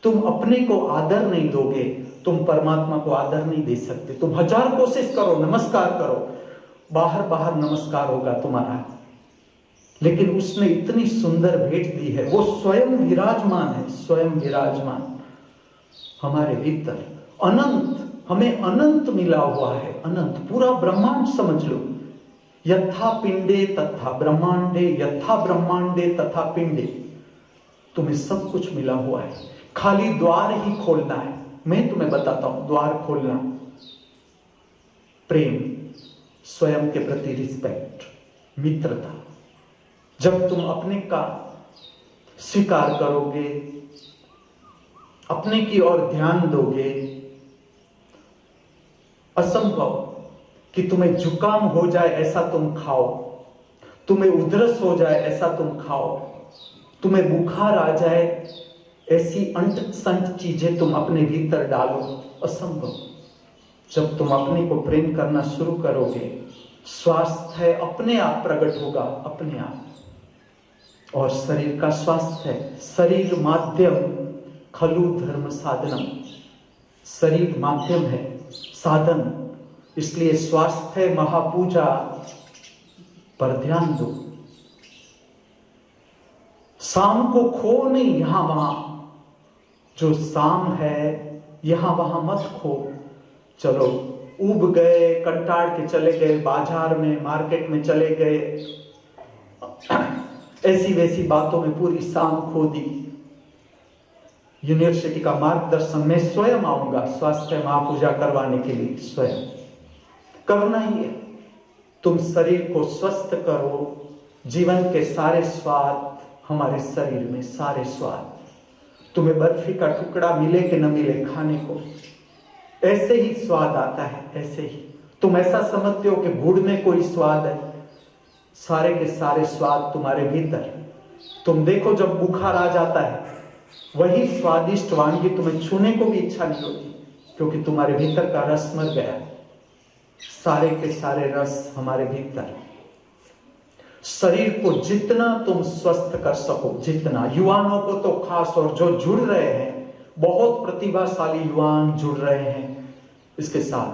तुम अपने को आदर नहीं दोगे, तुम परमात्मा को आदर नहीं दे सकते। तुम 1000 कोशिश करो, नमस्कार करो, बाहर बाहर नमस्कार होगा तुम्हारा, लेकिन उसने इतनी सुंदर भेंट दी है, वो स्वयं विराजमान है, स्वयं विराजमान हमारे भीतर। अनंत, हमें अनंत मिला हुआ है, अनंत, पूरा ब्रह्मांड समझ लो। यथा पिंडे तथा ब्रह्मांडे, यथा ब्रह्मांडे तथा पिंडे, तुम्हें सब कुछ मिला हुआ है, खाली द्वार ही खोलना है। मैं तुम्हें बताता हूं द्वार खोलना, प्रेम, स्वयं के प्रति रिस्पेक्ट, मित्रता। जब तुम अपने का स्वीकार करोगे, अपने की ओर ध्यान दोगे, असंभव कि तुम्हें जुकाम हो जाए ऐसा तुम खाओ, तुम्हें उधरस हो जाए ऐसा तुम खाओ, तुम्हें बुखार आ जाए ऐसी अंट संट चीजें तुम अपने भीतर डालो, असंभव। जब तुम अपने को प्रेम करना शुरू करोगे, स्वास्थ्य अपने आप प्रकट होगा, अपने आप। और शरीर का स्वास्थ्य है, शरीर माध्यम खलु धर्म साधनम, शरीर माध्यम है, साधन। इसलिए स्वास्थ्य महापूजा पर ध्यान दो। शाम को खो नहीं यहां वहां, जो शाम है यहां वहां मत खो। चलो उब गए, कंटाड़ के चले गए, बाजार में मार्केट में चले गए, ऐसी वैसी बातों में पूरी शाम खो दी। यूनिवर्सिटी का मार्गदर्शन मैं स्वयं आऊंगा स्वास्थ्य महापूजा करवाने के लिए, स्वयं करना ही है। तुम शरीर को स्वस्थ करो, जीवन के सारे स्वाद हमारे शरीर में, सारे स्वाद। तुम्हें बर्फी का टुकड़ा मिले कि न मिले खाने को, ऐसे ही स्वाद आता है, ऐसे ही। तुम ऐसा समझते हो कि गुड़ में कोई स्वाद है, सारे के सारे स्वाद तुम्हारे भीतर। तुम देखो जब बुखार आ जाता है, वही स्वादिष्ट वानगी तुम्हें छूने को भी इच्छा नहीं होती, क्योंकि तुम्हारे भीतर का रस मर गया। सारे के सारे रस हमारे भीतर। शरीर को जितना तुम स्वस्थ कर सको, जितना, युवाओं को तो खास, और जो जुड़ रहे हैं, बहुत प्रतिभाशाली युवान जुड़ रहे हैं इसके साथ,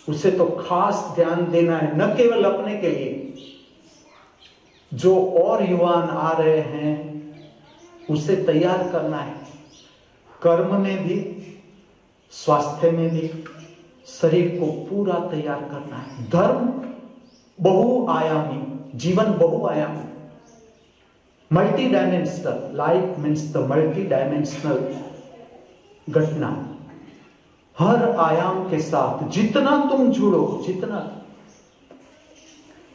उसे तो खास ध्यान देना है, न केवल अपने के लिए, जो और युवान आ रहे हैं उसे तैयार करना है, कर्म में भी, स्वास्थ्य में भी, शरीर को पूरा तैयार करना है। धर्म बहुआयामी, जीवन बहुआयामी, multi dimensional, life means the multi dimensional घटना। हर आयाम के साथ जितना तुम जुड़ो, जितना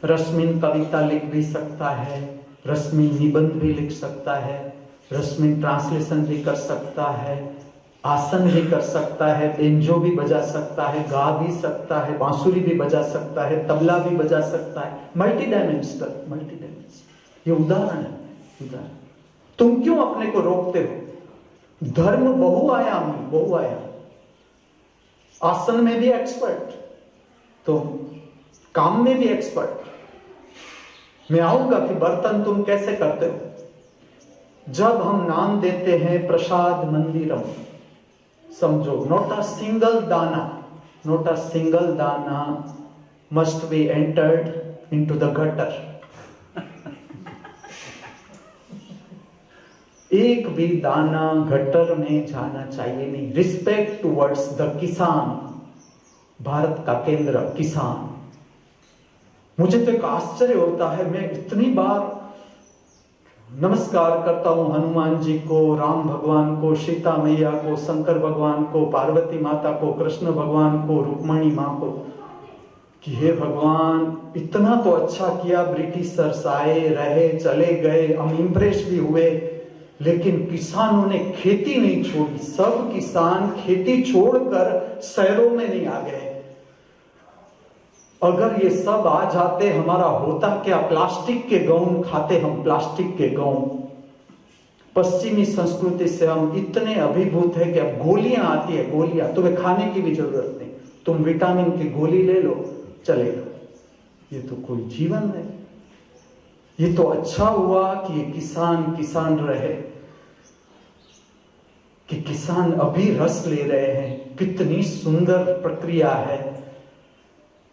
रश्मिन कविता लिख भी सकता है, रश्मिन निबंध भी लिख सकता है, रश्मिन ट्रांसलेशन भी कर सकता है, आसन भी कर सकता है, बेंजो भी बजा सकता है, गा भी सकता है, बांसुरी भी बजा सकता है, तबला भी बजा सकता है। मल्टी डायमेंशनल, मल्टी डायमेंशनल, ये उदाहरण है, उदाहरण। तुम क्यों अपने को रोकते हो? धर्म बहुआयामी, बहुआयामी। आसन में भी एक्सपर्ट, तो काम में भी एक्सपर्ट। मैं आऊंगा कि बर्तन तुम कैसे करते हो। जब हम नाम देते हैं प्रसाद मंदिरम, समझो नॉट अ सिंगल दाना, नॉट अ सिंगल दाना must be entered into the gutter. एक भी दाना गटर में जाना चाहिए नहीं। रिस्पेक्ट टुवर्ड्स द किसान, भारत का केंद्र किसान। मुझे तो एक आश्चर्य होता है, मैं इतनी बार नमस्कार करता हूं हनुमान जी को, राम भगवान को, सीता मैया को, शंकर भगवान को, पार्वती माता को, कृष्ण भगवान को, रुक्मणी मां को, कि हे भगवान इतना तो अच्छा किया, ब्रिटिशर्स आए, रहे, चले गए, हम इंप्रेस भी हुए, लेकिन किसानों ने खेती नहीं छोड़ी। सब किसान खेती छोड़कर शहरों में नहीं आ गए। अगर ये सब आ जाते, हमारा होता क्या? प्लास्टिक के गेहूं खाते हम, प्लास्टिक के गेहूं। पश्चिमी संस्कृति से हम इतने अभिभूत है कि अब गोलियां आती है, गोलियां, तुम्हें खाने की भी जरूरत नहीं, तुम विटामिन की गोली ले लो, चलेगा। ये तो कोई जीवन है। ये तो अच्छा हुआ कि ये किसान किसान रहे, कि किसान अभी रस ले रहे हैं। कितनी सुंदर प्रक्रिया है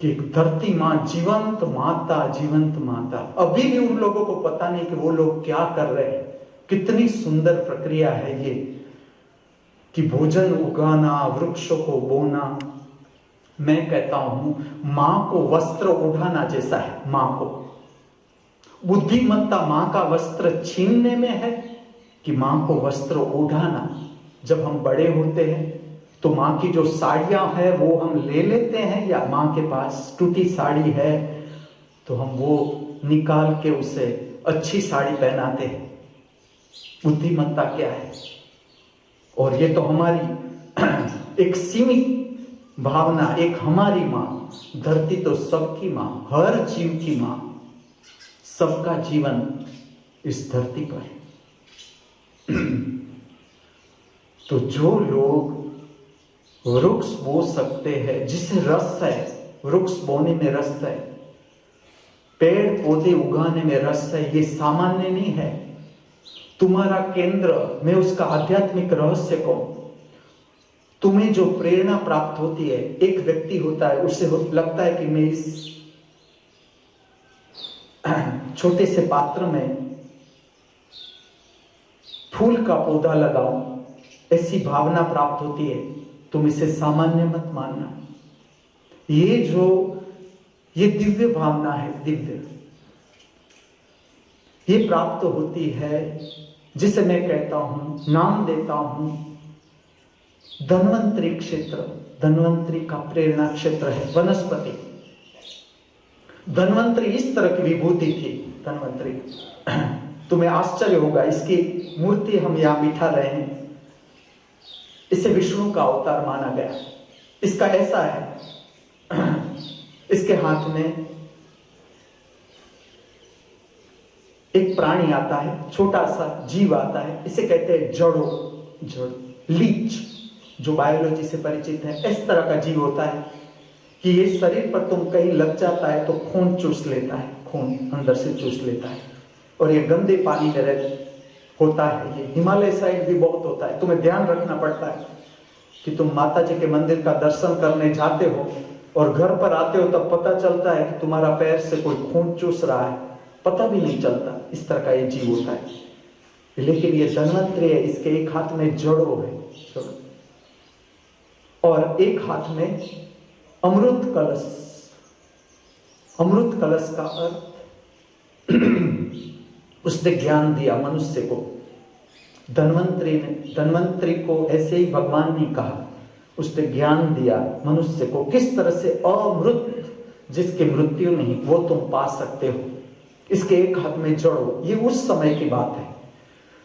कि धरती मां जीवंत माता, जीवंत माता। अभी भी उन लोगों को पता नहीं कि वो लोग क्या कर रहे हैं। कितनी सुंदर प्रक्रिया है ये, कि भोजन उगाना, वृक्षों को बोना। मैं कहता हूं मां को वस्त्र उठाना जैसा है। मां को बुद्धिमत्ता मां का वस्त्र छीनने में है कि मां को वस्त्र उठाना। जब हम बड़े होते हैं तो मां की जो साड़ियां हैं वो हम ले लेते हैं, या मां के पास टूटी साड़ी है तो हम वो निकाल के उसे अच्छी साड़ी पहनाते हैं। बुद्धिमत्ता क्या है? और ये तो हमारी एक सीमित भावना, एक हमारी मां। धरती तो सबकी मां, हर जीव की मां, सबका जीवन इस धरती पर है। तो जो लोग वृक्ष बो सकते हैं, जिसे रस है, वृक्ष बोने में रस है, पेड़ पौधे उगाने में रस है, ये सामान्य नहीं है। तुम्हारा केंद्र, मैं उसका आध्यात्मिक रहस्य कहूं, तुम्हें जो प्रेरणा प्राप्त होती है, एक व्यक्ति होता है, उसे लगता है कि मैं इस छोटे से पात्र में फूल का पौधा लगाऊं, ऐसी भावना प्राप्त होती है। तुम इसे सामान्य मत मानना। ये दिव्य भावना है, दिव्य। ये प्राप्त होती है, जिसे मैं कहता हूं, नाम देता हूं धन्वंतरी क्षेत्र। धन्वंतरी का प्रेरणा क्षेत्र है वनस्पति। धन्वंतरी इस तरह की विभूति थी। धन्वंतरी, तुम्हें आश्चर्य होगा, इसकी मूर्ति हम यहां बिठा रहे हैं। इसे विष्णु का अवतार माना गया। इसका ऐसा है, इसके हाथ में एक प्राणी आता है, छोटा सा जीव आता है, इसे कहते हैं जड़, लीच, जो बायोलॉजी से परिचित है। इस तरह का जीव होता है कि ये शरीर पर तुम कहीं लग जाता है तो खून चूस लेता है, खून अंदर से चूस लेता है, और ये गंदे पानी में होता है। ये हिमालय साइड भी बहुत होता है। तुम्हें ध्यान रखना पड़ता है कि तुम माता जी के मंदिर का दर्शन करने जाते हो और घर पर आते हो, तब पता चलता है कि तुम्हारा पैर से कोई खून चूस रहा है, पता भी नहीं चलता। इस तरह का ये जीव होता है। लेकिन ये धन्वंतरी है, इसके एक हाथ में जड़ों है और एक हाथ में अमृत कलश। अमृत कलश का अर्थ उसने ज्ञान दिया मनुष्य को। धन्वंतरी को ऐसे ही भगवान ने कहा, उसने ज्ञान दिया मनुष्य को किस तरह से अमृत, जिसकी मृत्यु नहीं, वो तुम पा सकते हो, इसके एक हाथ में जड़ो। ये उस समय की बात है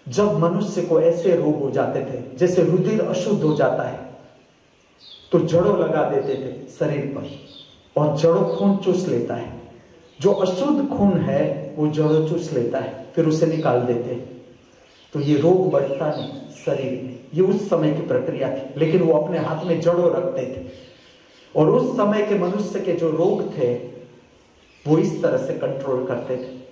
जब मनुष्य को ऐसे रोग हो जाते थे, जैसे रुधिर अशुद्ध हो जाता है तो जड़ों लगा देते थे शरीर पर, और जड़ों खून चूस लेता है। जो अशुद्ध खून है वो जड़ों चूस लेता है, फिर उसे निकाल देते हैं, तो ये रोग बढ़ता नहीं शरीर में। ये उस समय की प्रक्रिया थी, लेकिन वो अपने हाथ में जड़ों रखते थे। और उस समय के मनुष्य के जो रोग थे वो इस तरह से कंट्रोल करते थे।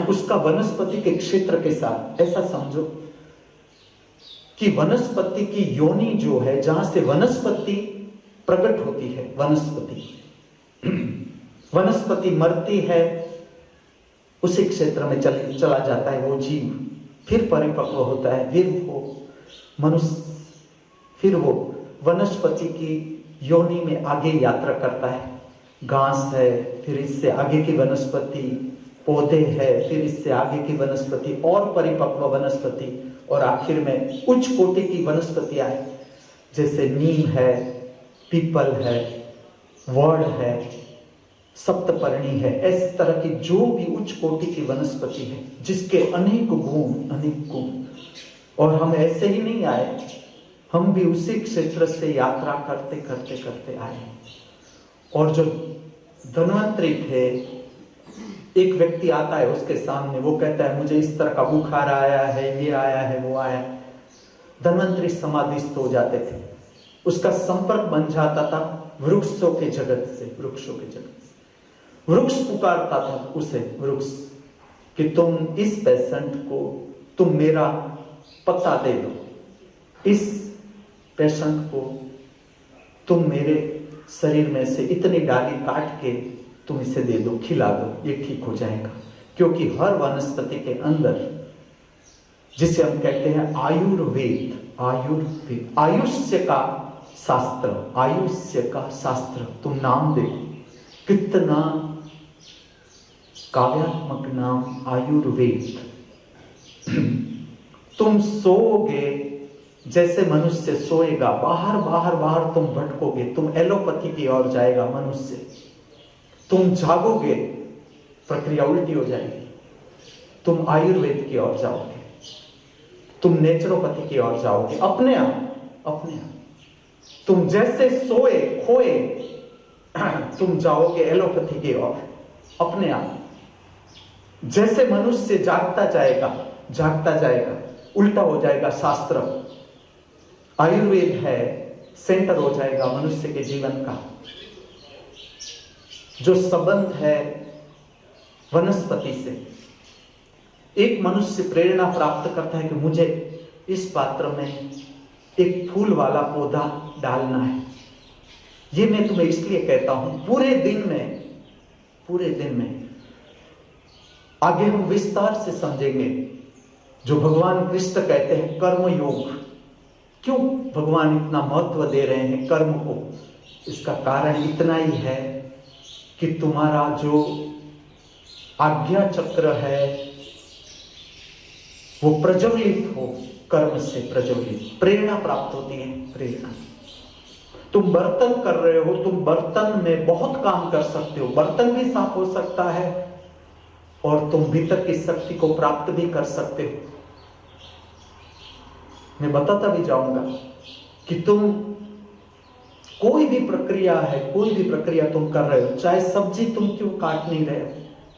उसका वनस्पति के क्षेत्र के साथ ऐसा समझो कि वनस्पति की योनि जो है, जहां से वनस्पति प्रकट होती है, वनस्पति मरती है, उसी क्षेत्र में चला जाता है वो जीव, फिर परिपक्व होता है, फिर वो वनस्पति की योनि में आगे यात्रा करता है। घास है, फिर इससे आगे की वनस्पति, पौधे है, फिर इससे आगे की वनस्पति और परिपक्व वनस्पति, और आखिर में उच्च कोटि की वनस्पतियां है, जैसे नीम है, पीपल है, वड है, सप्तपर्णी है। इस तरह की जो भी उच्च कोटि की वनस्पति है जिसके अनेक गुण, और हम ऐसे ही नहीं आए, हम भी उसी क्षेत्र से यात्रा करते करते करते आए। और जो धन्वंतरी थे, एक व्यक्ति आता है उसके सामने, वो कहता है मुझे इस तरह का बुखार आया है, ये आया है, वो आया है। धन्वंतरी समाधिस्थ हो जाते थे, उसका संपर्क बन जाता था वृक्षों के जगत से। वृक्ष पुकारता था उसे, वृक्ष, कि तुम इस पेशेंट को, तुम मेरा पता दे दो, इस पेशेंट को तुम मेरे शरीर में से इतनी डाली काट के तुम इसे दे दो, खिला दो, ये ठीक हो जाएगा। क्योंकि हर वनस्पति के अंदर, जिसे हम कहते हैं आयुर्वेद, आयुष्य का शास्त्र, तुम नाम देखो कितना काव्यात्मक नाम, आयुर्वेद। तुम सोओगे जैसे मनुष्य सोएगा, बाहर तुम भटकोगे, तुम एलोपैथी की ओर जाएगा मनुष्य। तुम जागोगे, प्रक्रिया उल्टी हो जाएगी, तुम आयुर्वेद की ओर जाओगे, तुम नेचुरोपैथी की ओर जाओगे, अपने आप। तुम जैसे सोए खोए, तुम जाओगे एलोपैथी की ओर अपने आप। जैसे मनुष्य जागता जाएगा, उल्टा हो जाएगा शास्त्र। आयुर्वेद है, सेंटर हो जाएगा मनुष्य के जीवन का। जो संबंध है वनस्पति से, एक मनुष्य प्रेरणा प्राप्त करता है कि मुझे इस पात्र में एक फूल वाला पौधा डालना है। ये मैं तुम्हें इसलिए कहता हूं, पूरे दिन में आगे हम विस्तार से समझेंगे जो भगवान कृष्ण कहते हैं कर्म योग। क्यों भगवान इतना महत्व दे रहे हैं कर्म को? इसका कारण इतना ही है कि तुम्हारा जो आज्ञा चक्र है वो प्रज्वलित हो, कर्म से प्रज्वलित, प्रेरणा प्राप्त होती है। प्रेरणा, तुम बर्तन कर रहे हो, तुम बर्तन में बहुत काम कर सकते हो, बर्तन भी साफ हो सकता है और तुम भीतर की शक्ति को प्राप्त भी कर सकते हो। मैं बताता भी जाऊंगा कि तुम कोई भी प्रक्रिया तुम कर रहे हो, चाहे सब्जी तुम क्यों काट नहीं रहे हो,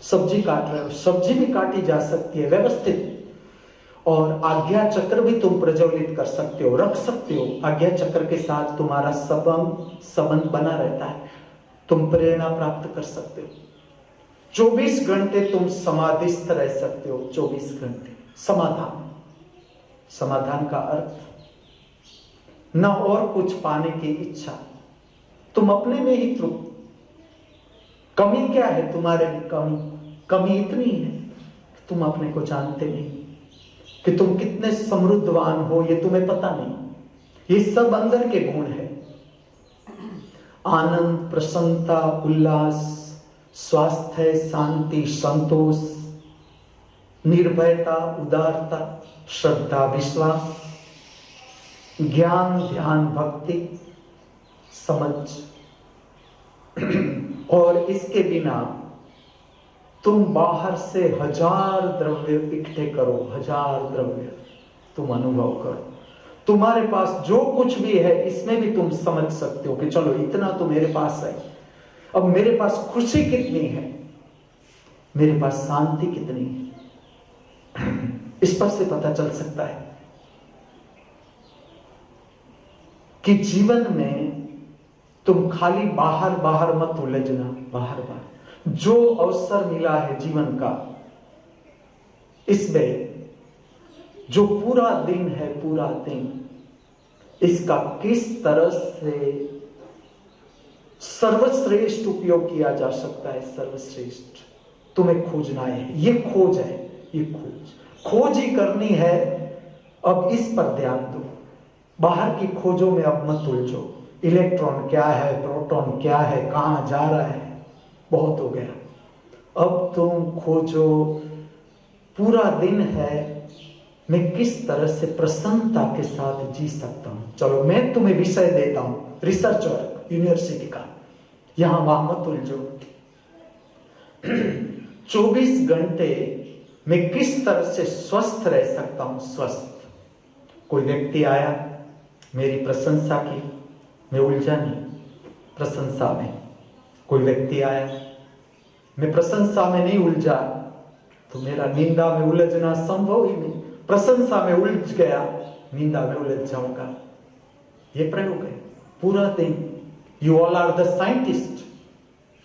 सब्जी काट रहे हो, सब्जी भी काटी जा सकती है व्यवस्थित, और आज्ञा चक्र भी तुम प्रज्वलित कर सकते हो, रख सकते हो। आज्ञा चक्र के साथ तुम्हारा संबंध बना रहता है, तुम प्रेरणा प्राप्त कर सकते हो। 24 घंटे तुम समाधिस्थ रह सकते हो, 24 घंटे समाधान का अर्थ न और कुछ पाने की इच्छा, तुम अपने में ही तृप्त। कमी क्या है तुम्हारे में? कमी इतनी है कि तुम अपने को जानते नहीं, कि तुम कितने समृद्धवान हो ये तुम्हें पता नहीं। ये सब अंदर के गुण है, आनंद, प्रसन्नता, उल्लास, स्वास्थ्य, शांति, संतोष, निर्भयता, उदारता, श्रद्धा, विश्वास, ज्ञान, ध्यान, भक्ति, समझ। और इसके बिना तुम बाहर से 1000 द्रव्य इकट्ठे करो, 1000 द्रव्य तुम अनुभव करो, तुम्हारे पास जो कुछ भी है इसमें भी तुम समझ सकते हो कि चलो इतना तो मेरे पास है, अब मेरे पास खुशी कितनी है, मेरे पास शांति कितनी है, इस पर से पता चल सकता है कि जीवन में तुम खाली बाहर बाहर मत उलझना। बाहर बाहर जो अवसर मिला है जीवन का, इसमें जो पूरा दिन है, पूरा दिन इसका किस तरह से सर्वश्रेष्ठ उपयोग किया जा सकता है, सर्वश्रेष्ठ तुम्हें खोजना है। ये खोज है, ये खोज ही करनी है। अब इस पर ध्यान दो, बाहर की खोजों में अब मत उलझो। इलेक्ट्रॉन क्या है, प्रोटॉन क्या है, कहां जा रहा है, बहुत हो गया। अब तुम खोजो पूरा दिन है, मैं किस तरह से प्रसन्नता के साथ जी सकता हूं। चलो मैं तुम्हें विषय देता हूं, रिसर्च वर्क यूनिवर्सिटी का, यहां वहां मत उलझो। 24 घंटे मैं किस तरह से स्वस्थ रह सकता हूं, स्वस्थ। कोई व्यक्ति आया, मेरी प्रशंसा की, मैं उलझा नहीं प्रशंसा में। कोई व्यक्ति आया, मैं प्रशंसा में नहीं उलझा, तो मेरा निंदा में उलझना संभव ही नहीं। प्रशंसा में उलझ गया, निंदा में उलझ जाऊंगा। ये प्रयोग है पूरा दिन। You all are the scientist,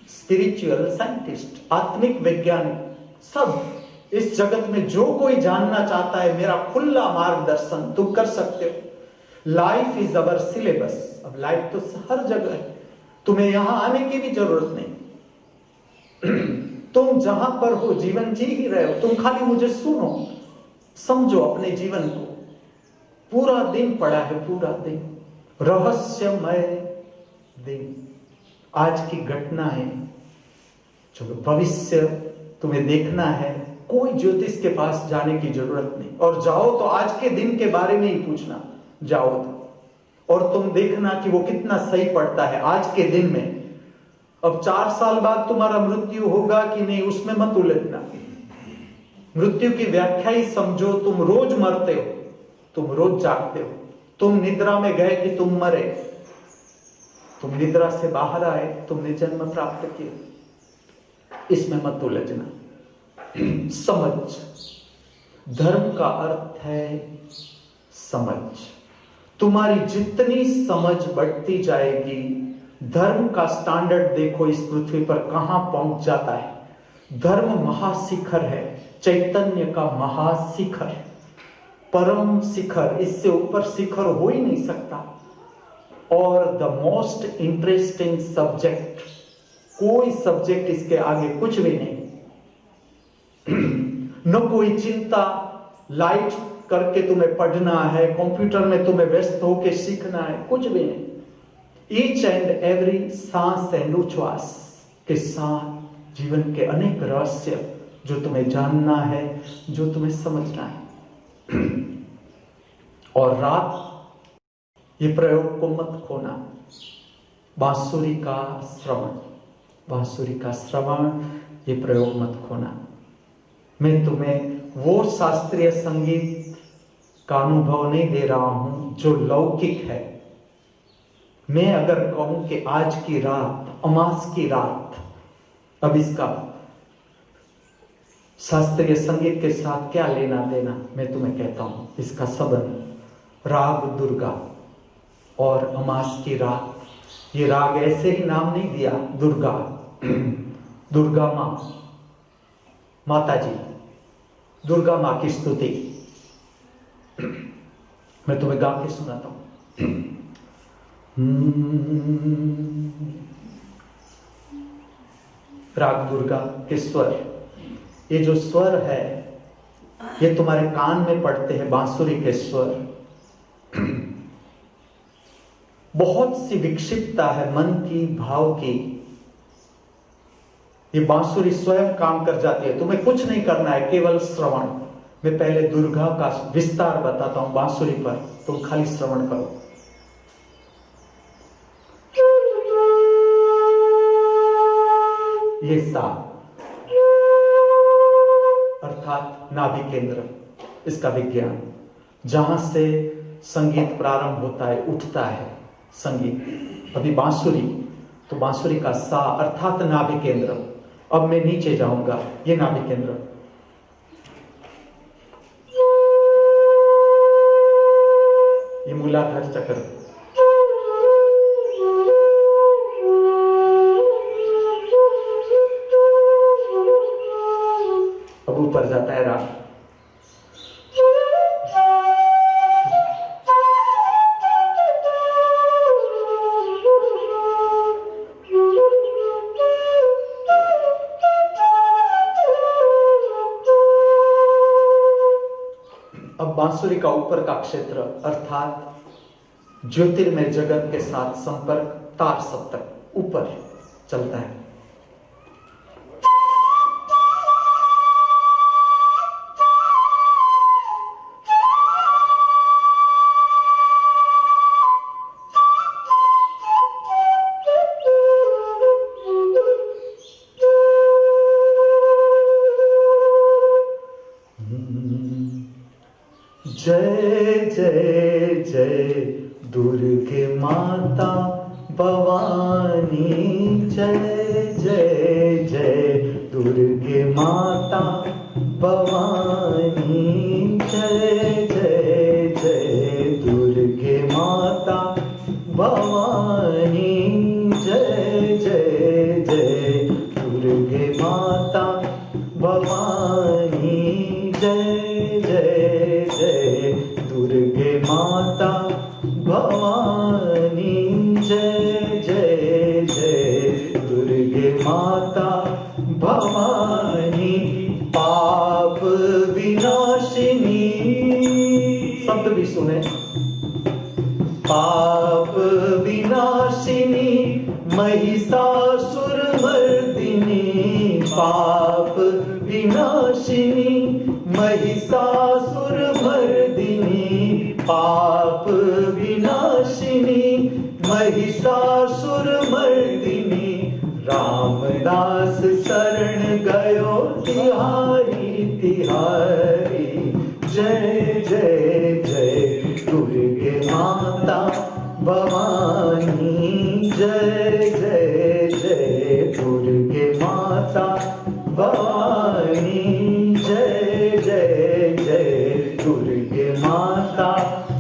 spiritual scientist, आत्मिक वैज्ञानिक, सब इस जगत में जो कोई जानना चाहता है, मेरा खुला मार्गदर्शन तुम कर सकते हो। Life is our syllabus. अब लाइफ तो हर जगह है, तुम्हें यहां आने की भी जरूरत नहीं। तुम जहां पर हो जीवन जी ही रहे हो, तुम खाली मुझे सुनो, समझो अपने जीवन को। पूरा दिन पड़ा है, पूरा दिन रहस्यमय दिन। आज की घटना है, चलो भविष्य तुम्हें देखना है, कोई ज्योतिष के पास जाने की जरूरत नहीं। और जाओ तो आज के दिन के बारे में ही पूछना, जाओ तो, और तुम देखना कि वो कितना सही पड़ता है आज के दिन में। अब 4 साल बाद तुम्हारा मृत्यु होगा कि नहीं, उसमें मत उलझना। मृत्यु की व्याख्या ही समझो, तुम रोज मरते हो, तुम रोज जागते हो। तुम निद्रा में गए कि तुम मरे, तुम निद्रा से बाहर आए, तुमने जन्म प्राप्त किया। इसमें मत उलझना। समझ, धर्म का अर्थ है समझ। तुम्हारी जितनी समझ बढ़ती जाएगी, धर्म का स्टैंडर्ड देखो इस पृथ्वी पर कहां पहुंच जाता है। धर्म महाशिखर है, चैतन्य का महाशिखर, परम शिखर, इससे ऊपर शिखर हो ही नहीं सकता। और द मोस्ट इंटरेस्टिंग सब्जेक्ट, कोई सब्जेक्ट इसके आगे कुछ भी नहीं। न कोई चिंता, लाइट करके तुम्हें पढ़ना है, कंप्यूटर में तुम्हें व्यस्त होकर सीखना है, कुछ भी नहीं। ईच एंड एवरी सांस एंड उच्छ्वास के साथ जीवन के अनेक रहस्य जो तुम्हें जानना है, जो तुम्हें समझना है। और रात, ये प्रयोग को मत खोना। बांसुरी का श्रवण, बांसुरी का श्रवण, ये प्रयोग मत खोना। मैं तुम्हें वो शास्त्रीय संगीत का अनुभव नहीं दे रहा हूं जो लौकिक है। मैं अगर कहूं कि आज की रात, अमास की रात, अब इसका शास्त्रीय संगीत के साथ क्या लेना देना, मैं तुम्हें कहता हूं इसका संबंध राग दुर्गा और अमास की रात। ये राग ऐसे ही नाम नहीं दिया, दुर्गा, दुर्गा मां, माता जी, दुर्गा मां की स्तुति। मैं तुम्हें गा के सुनाता हूं। राग दुर्गा के स्वर, ये जो स्वर है ये तुम्हारे कान में पड़ते हैं, बांसुरी के स्वर। बहुत सी विक्षिप्तता है मन की, भाव की, ये बांसुरी स्वयं काम कर जाती है, तुम्हें कुछ नहीं करना है, केवल श्रवण। मैं पहले दुर्गा का विस्तार बताता हूं बांसुरी पर, तुम खाली श्रवण करो। ये सा अर्थात नाभि केंद्र, इसका विज्ञान, जहां से संगीत प्रारंभ होता है, उठता है संगीत। अभी बांसुरी, तो बांसुरी का सा अर्थात नाभि केंद्र। अब मैं नीचे जाऊंगा, ये नाभि केंद्र, ये मूलाधार चक्र, अब ऊपर जाता है राग। अब बांसुरी का ऊपर का क्षेत्र अर्थात ज्योतिर्मय जगत के साथ संपर्क, तार सप्तक ऊपर चलता है। जय जय जय दुर्गे माता भवानी, जय जय जय दुर्गे माता भवानी, जय जय जय दुर्गे माता भवानी, जय जय जय दुर्गे माता भवानी, जय जय जय दुर्गे माता भवानी, जय जय जय दुर्गे माता भवानी। पाप विनाशिनी, शब्द भी सुने, पाप विनाशिनी महिषासुर मर्दिनी, पाप विनाशिनी महिषासुर मर्दिनी, पाप विनाशिनी महिषासुर मर्दिनी। रामदास शरण गयो तिहारी तिहारी, जय जय जय दुर्गे माता भवानी, जय जय जय दुर्गे माता भवानी, जय जय जय दुर्गे माता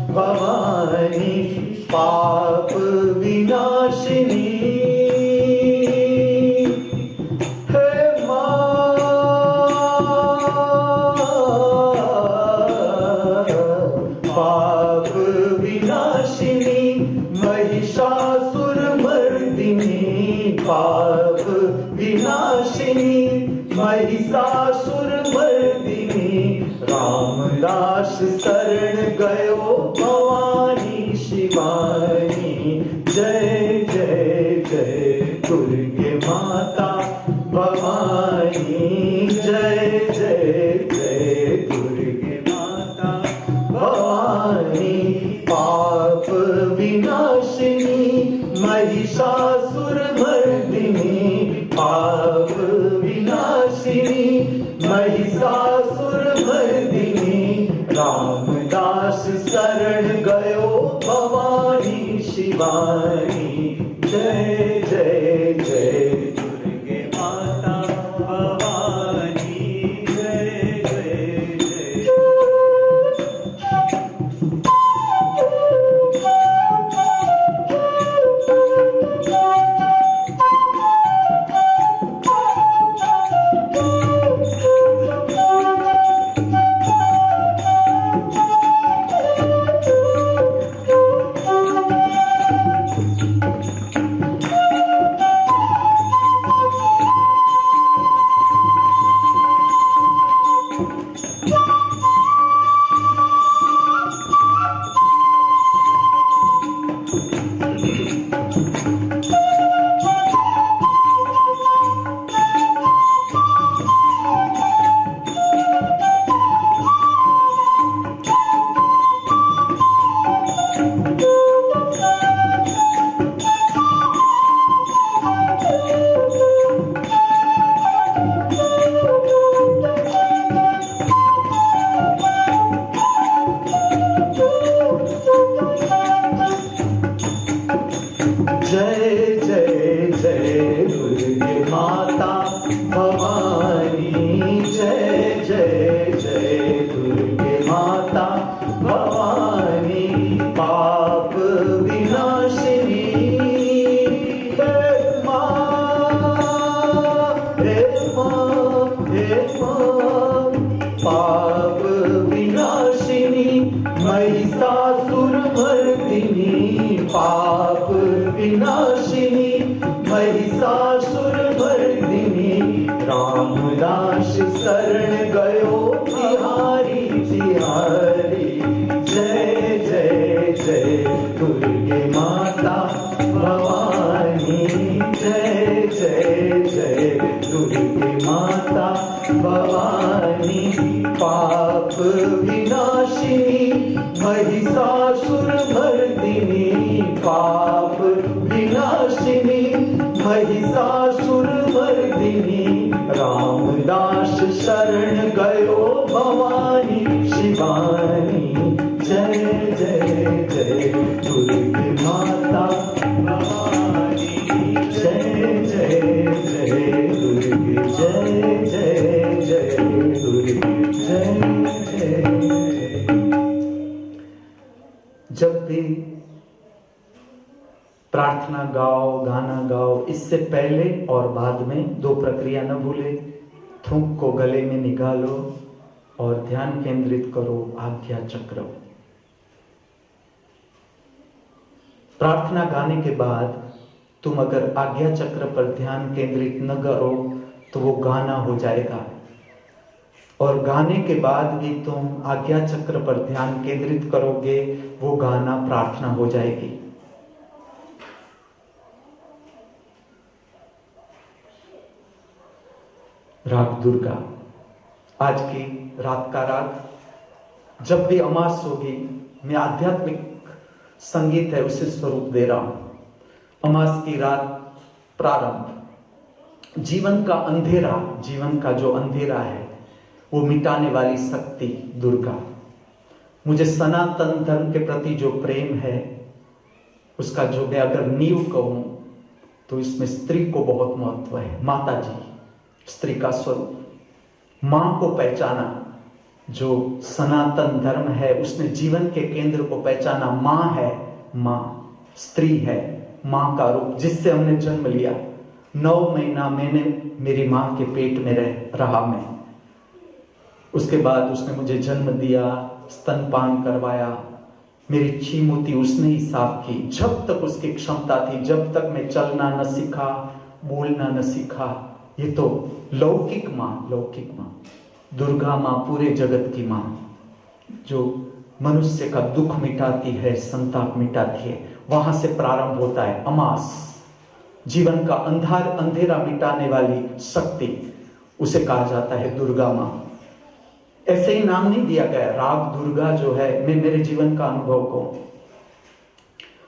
भवानी। पाप विनाशिनी हे मां, पाप विनाशिनी महिषासुर मर्दिनी, पाप विनाशिनी महिषासुर मर्दिनी। रामदास शरण गयो भवानी शिवानी, जय जय जय दुर्गे माता भवानी, जय जय जय दुर्गे माता भवानी। पाप विनाशिनी महिषासुर मर्दिनी, पाप विनाशिनी महिषासुर मर्दिनी। रामदास शरण गयो भवानी शिवानी, जय जय जय दुर्गे पाप विनाशिनी महिषासुरमर्दिनी रामदास शरण गयो तिहारी तिहारी। जय जय जय दुर्गे माता भवानी, जय जय जय दुर्गे माता भवानी। पाप विनाशिनी महिषासुरमर्दिनी पाप विनाशिनी महिषासुरमर्दिनी रामदास शरण गयो भवानी शिवानी। जय जय जय दुर्गे माता भवानी, जय जय जय दुर्गे, जय जय जय दुर्गे, जय जय। जब भी प्रार्थना गाओ, गाना गाओ, इससे पहले और बाद में दो प्रक्रिया न भूले। थूक को गले में निकालो और ध्यान केंद्रित करो आज्ञा चक्र। प्रार्थना गाने के बाद तुम अगर आज्ञा चक्र पर ध्यान केंद्रित न करो तो वो गाना हो जाएगा, और गाने के बाद भी तुम आज्ञा चक्र पर ध्यान केंद्रित करोगे, वो गाना प्रार्थना हो जाएगी। राग दुर्गा, आज की रात का राग। जब भी अमास होगी, मैं आध्यात्मिक संगीत है उसे स्वरूप दे रहा हूं। अमास की रात प्रारंभ, जीवन का अंधेरा, जीवन का जो अंधेरा है वो मिटाने वाली शक्ति दुर्गा। मुझे सनातन धर्म के प्रति जो प्रेम है उसका जो मैं अगर नींव कहूं तो इसमें स्त्री को बहुत महत्व है। माता जी स्त्री का स्वरूप, मां को पहचाना। जो सनातन धर्म है उसने जीवन के केंद्र को पहचाना। मां है, मां स्त्री है, मां का रूप जिससे हमने जन्म लिया। 9 महीना मैंने मेरी मां के पेट में रहा मैं। उसके बाद उसने मुझे जन्म दिया, स्तनपान करवाया, मेरी छीमूती उसने ही साफ की जब तक उसकी क्षमता थी, जब तक मैं चलना न सीखा, बोलना न सीखा। ये तो लौकिक मां, लौकिक मां। दुर्गा मां पूरे जगत की मां, जो मनुष्य का दुख मिटाती है, संताप मिटाती है। वहां से प्रारंभ होता है अमास, जीवन का अंधेरा मिटाने वाली शक्ति, उसे कहा जाता है दुर्गा मां। ऐसे ही नाम नहीं दिया गया। राग दुर्गा जो है, मैं मेरे जीवन का अनुभव कहूं,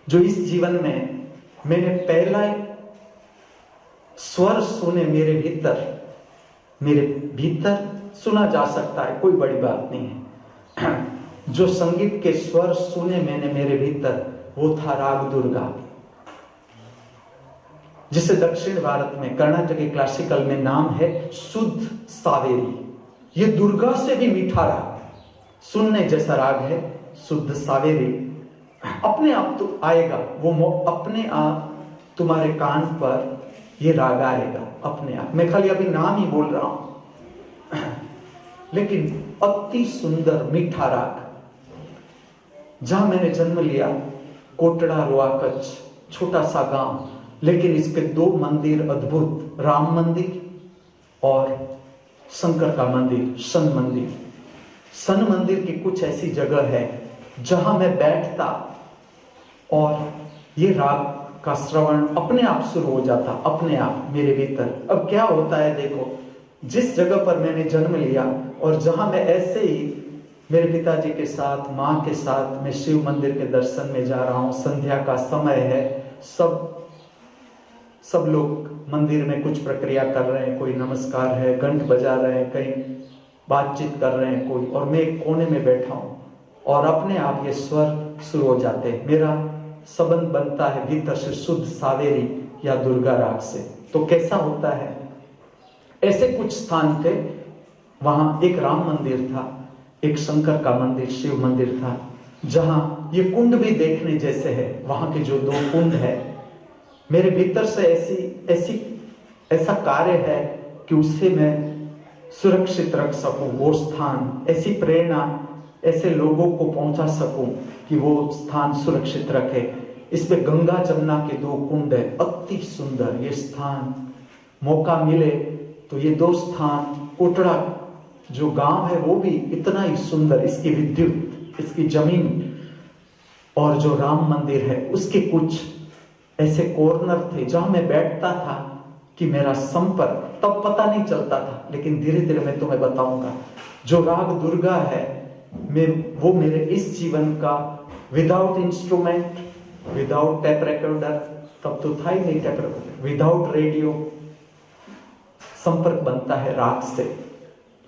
जो इस जीवन में मैंने पहला स्वर सुने मेरे भीतर सुना जा सकता है, कोई बड़ी बात नहीं है। जो संगीत के स्वर सुने मैंने मेरे भीतर, वो था राग दुर्गा, जिसे दक्षिण भारत में कर्नाटकी क्लासिकल में नाम है शुद्ध सावेरी। ये दुर्गा से भी मीठा राग, सुनने जैसा राग है शुद्ध सावेरी। अपने आप तो आएगा वो, अपने आप तुम्हारे कान पर ये राग आएगा अपने आप। मैं खाली अभी नाम ही बोल रहा हूं, लेकिन अति सुंदर मीठा राग। जहां मैंने जन्म लिया, कोटड़ा रोआकच, छोटा सा गांव, लेकिन इसके 2 मंदिर अद्भुत, राम मंदिर और शंकर का मंदिर, सन मंदिर। सन मंदिर की कुछ ऐसी जगह है जहां मैं बैठता और ये राग का श्रवण अपने आप शुरू हो जाता, अपने आप मेरे भीतर। अब क्या होता है देखो, जिस जगह पर मैंने जन्म लिया और जहां मैं ऐसे ही मेरे पिताजी के साथ, मां के साथ मैं शिव मंदिर के दर्शन में जा रहा हूं, संध्या का समय है, सब लोग मंदिर में कुछ प्रक्रिया कर रहे हैं, कोई नमस्कार है, घंट बजा रहे हैं, कहीं बातचीत कर रहे हैं कोई, और मैं एक कोने में बैठा हूं और अपने आप ये स्वर शुरू हो जाते हैं। मेरा संबंध बनता है भीतर से शुद्ध सावेरी या दुर्गा राग से। तो कैसा होता है, ऐसे कुछ स्थान थे, वहां एक राम मंदिर था, एक शंकर का मंदिर, शिव मंदिर था, जहां ये कुंड भी देखने जैसे है। वहां के जो 2 कुंड है, मेरे भीतर से ऐसा कार्य है कि उससे मैं सुरक्षित रख सकूं वो स्थान, ऐसी प्रेरणा ऐसे लोगों को पहुंचा सकूं कि वो स्थान सुरक्षित रखे। इसमें गंगा जमुना के 2 कुंड है, अति सुंदर ये स्थान। मौका मिले तो ये 2 स्थान, कोटड़ा जो गांव है वो भी इतना ही सुंदर, इसकी विद्युत, इसकी जमीन और जो राम मंदिर है उसके कुछ ऐसे कॉर्नर थे जहां मैं बैठता था कि मेरा संपर्क तब पता नहीं चलता था, लेकिन धीरे धीरे मैं तुम्हें बताऊंगा। जो राग दुर्गा है वो मेरे इस जीवन का without instrument, without tape recorder, तब तो था ही नहीं टेप रिकॉर्डर, विदाउट रेडियो संपर्क बनता है राग से।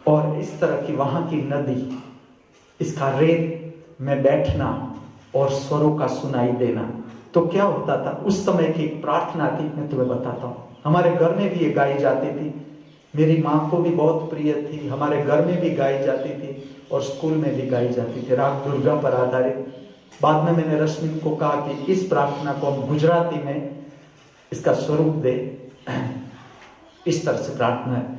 और इस तरह की वहां की नदी, इसका रेत में बैठना और स्वरों का सुनाई देना। तो क्या होता था, उस समय की एक प्रार्थना थी, मैं तुम्हें बताता हूँ। हमारे घर में भी ये गाई जाती थी, मेरी माँ को भी बहुत प्रिय थी, हमारे घर में भी गाई जाती थी और स्कूल में भी गाई जाती थी, राग दुर्गा पर आधारित। बाद में मैंने रश्मि को कहा कि इस प्रार्थना को हम गुजराती में इसका स्वरूप दे। इस तरह से प्रार्थना है।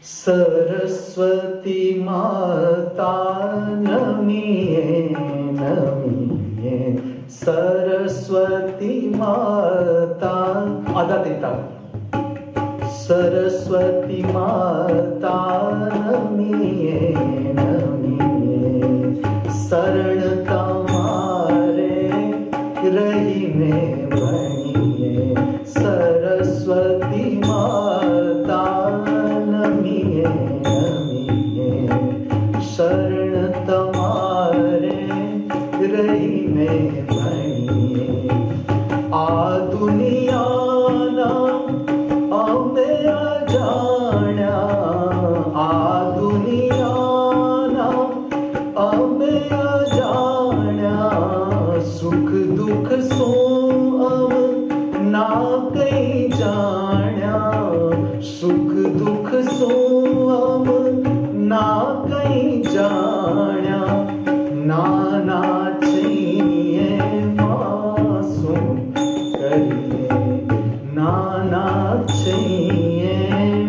सरस्वती माता नमिये नमिये, सरस्वती माता, आधा देता, सरस्वती माता नमिये नमिये, शरण तमारे रही में बनिए, सरस्वती माता नमिये नमिये, शरण तमारे रही में बनिए। आ दुनिया ना आमे अजाण्या, आ दुनिया ना आमे अजाण्या, सुख दुख सो अब ना कहीं जाण्या, सुख दुख सो अब ना कहीं जाण्या, नाना चाहिए मासूम करिए, नाना चाहिए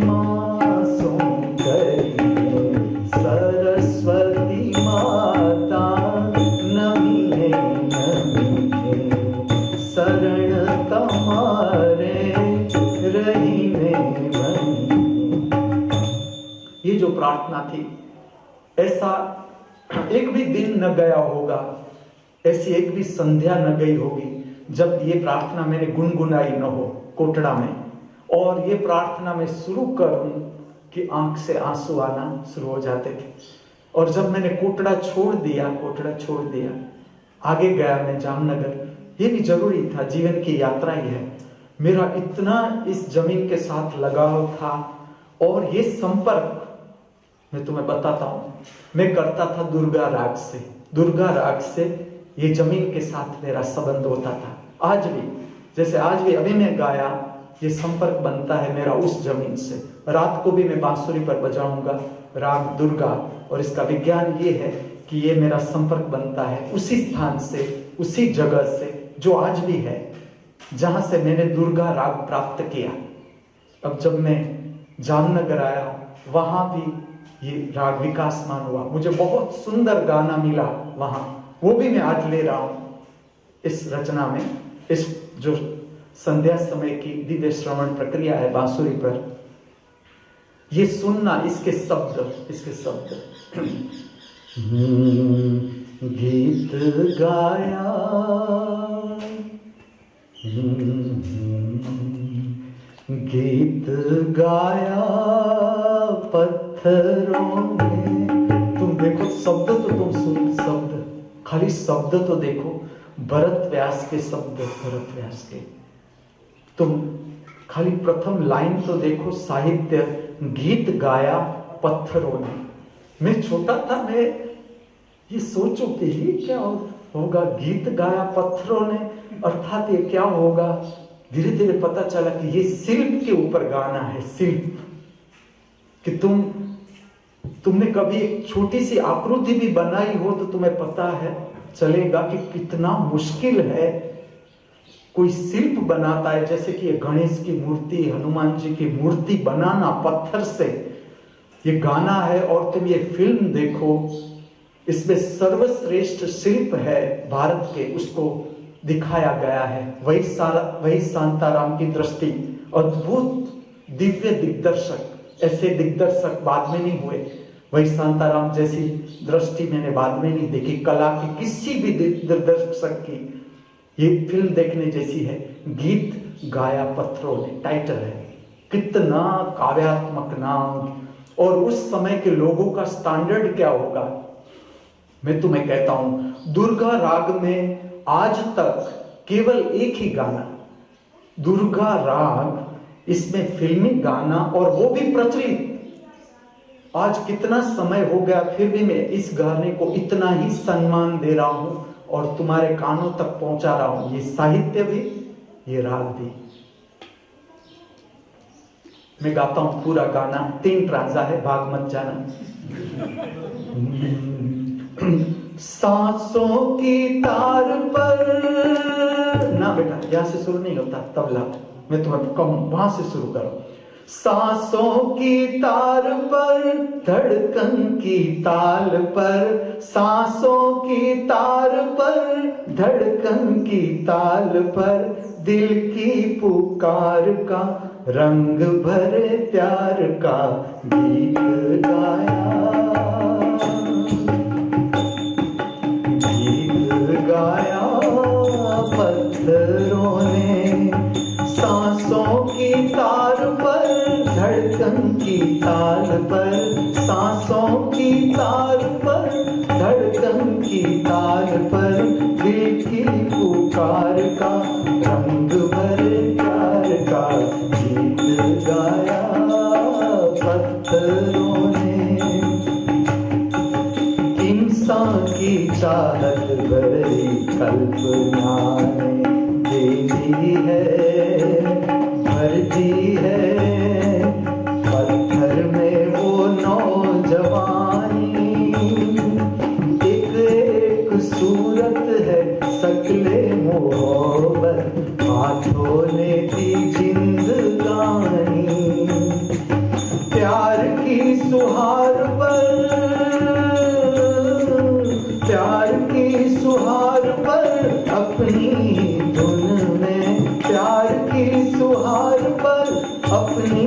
मासूम करिए, सरस्वती माता नमिये नमिये, शरण तमारे रही में बनिए। ये जो प्रार्थना थी, ऐसा एक भी दिन न गया होगा, ऐसी एक भी संध्या न गई होगी जब ये प्रार्थना मैंने गुनगुनाई न हो कोटड़ा में। और ये प्रार्थना मैं शुरू करूं कि आंख से आंसू आना शुरू हो जाते थे। और जब मैंने कोटड़ा छोड़ दिया, आगे गया मैं जामनगर। ये भी जरूरी था, जीवन की यात्रा ही है। मेरा इतना इस जमीन के साथ लगाव था और ये संपर्क मैं तुम्हें बताता हूं, मैं करता था दुर्गा राग से ये जमीन के साथ मेरा संबंध होता था। आज भी, जैसे आज भी अभी मैं गाया, ये संपर्क बनता है मेरा उस जमीन से। रात को भी मैं बांसुरी पर बजाऊंगा राग दुर्गा, और इसका विज्ञान ये है कि ये मेरा संपर्क बनता है उसी स्थान से, उसी जगह से जो आज भी है, जहां से मैंने दुर्गा राग प्राप्त किया। अब जब मैं जामनगर आया, वहां भी ये राग विकासमान हुआ, मुझे बहुत सुंदर गाना मिला वहां, वो भी मैं आज ले रहा हूं इस रचना में। इस जो संध्या समय की दिव्य श्रवण प्रक्रिया है बांसुरी पर, ये सुनना, इसके शब्द गीत गाया, गीत गाया पत्थरों में। तुम देखो शब्द तो तुम सुन, शब्द, खाली शब्द तो देखो, भरत व्यास के शब्द, भरत व्यास के। तुम खाली प्रथम लाइन तो देखो, साहित्य, गीत गाया पत्थरों ने। मैं छोटा था, मैं ये सोचूं कि ये क्या होगा, गीत गाया पत्थरों ने, अर्थात ये क्या होगा। धीरे धीरे पता चला कि ये शिल्प के ऊपर गाना है, शिल्प। कि तुमने कभी एक छोटी सी आकृति भी बनाई हो तो तुम्हें पता है चलेगा कि कितना मुश्किल है कोई शिल्प बनाता है, जैसे कि ये गणेश की मूर्ति, हनुमान जी की मूर्ति बनाना पत्थर से, ये गाना है। और तुम ये फिल्म देखो, इसमें सर्वश्रेष्ठ शिल्प है भारत के, उसको दिखाया गया है। वही शांताराम की दृष्टि, अद्भुत दिव्य दिग्दर्शक। ऐसे दिग्दर्शक बाद में नहीं हुए, वही शांताराम जैसी दृष्टि मैंने बाद में नहीं देखी। कला की किसी भी दिग्दर्शक की ये फिल्म देखने जैसी है। गीत गाया पत्थरों ने टाइटल है, कितना काव्यात्मक नाम। और उस समय के लोगों का स्टैंडर्ड क्या होगा, मैं तुम्हें कहता हूं। दुर्गा राग में आज तक केवल एक ही गाना, दुर्गा राग, इसमें फिल्मी गाना, और वो भी प्रचलित। आज कितना समय हो गया, फिर भी मैं इस गाने को इतना ही सम्मान दे रहा हूं और तुम्हारे कानों तक पहुंचा रहा हूं। ये साहित्य भी, ये राग भी। मैं गाता हूं पूरा गाना, 3 ट्रांजा है, भाग मत जाना। सांसों की तार पर, ना बेटा यहां से शुरू नहीं होता तबला, मैं तुम्हें कहूं वहां से शुरू करो। सांसों की तार पर, धड़कन की ताल पर, सांसों की तार पर, धड़कन की ताल पर, दिल की पुकार का, रंग भरे प्यार का गीत गाया, गीत गाया पत्थरों ने। सांसों की तार पर, धड़कन की ताल पर, सांसों की तार पर, धड़कन की ताल पर, दिल की पुकार का, रंग भरे प्यार का गीत गाया पत्थरों ने। इंसान की चाहत भरी कल्पना ने दे दी है, भर दी है पत्थर में वो नौजवानी। एक एक सूरत है सकले मोहब्बत, हाथों ने दी जिंदगानी। प्यार की सुहार पर, प्यार की सुहार पर, अपनी धुन में, प्यार की सुहार पर, अपनी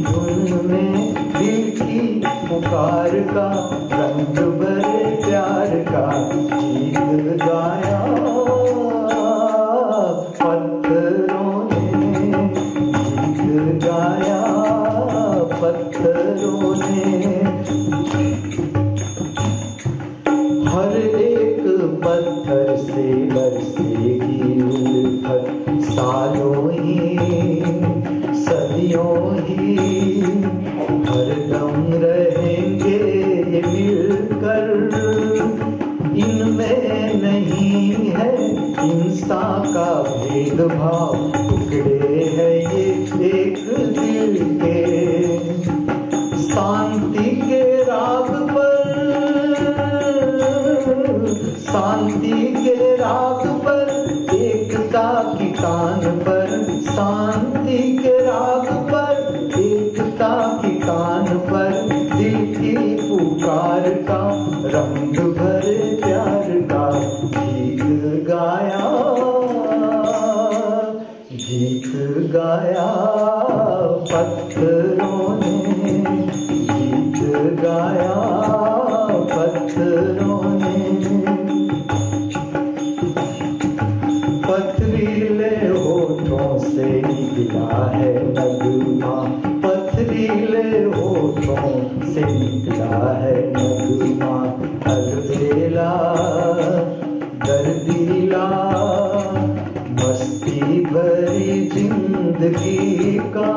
धुन में, दिल की पुकार का, रंग भरे प्यार का गीत गाया पत्थरों ने, गीत गाया पत्थरों ने। हर एक पत्थर से बरसेगी उल्फत, सालों ही सदियों ही, हरदम रहेंगे ये मिलकर। इनमें नहीं है इंसान का भेदभाव, टुकड़े हैं ये एक दिल के। शांति के राग पर, शांति के राग पर, एकता की तान पर, शांति के राग पर, एकता की तान पर, दिल की पुकार का, रंग भरे प्यार का गीत गाया, गीत गाया पत्थरों ने, गीत गाया पत्थरों ने। पथरीले होठों से निकला है नगमा, पथरीले होठों से निकला है नगमा। अलबेला दर्दीला मस्ती भरी जिंदगी का,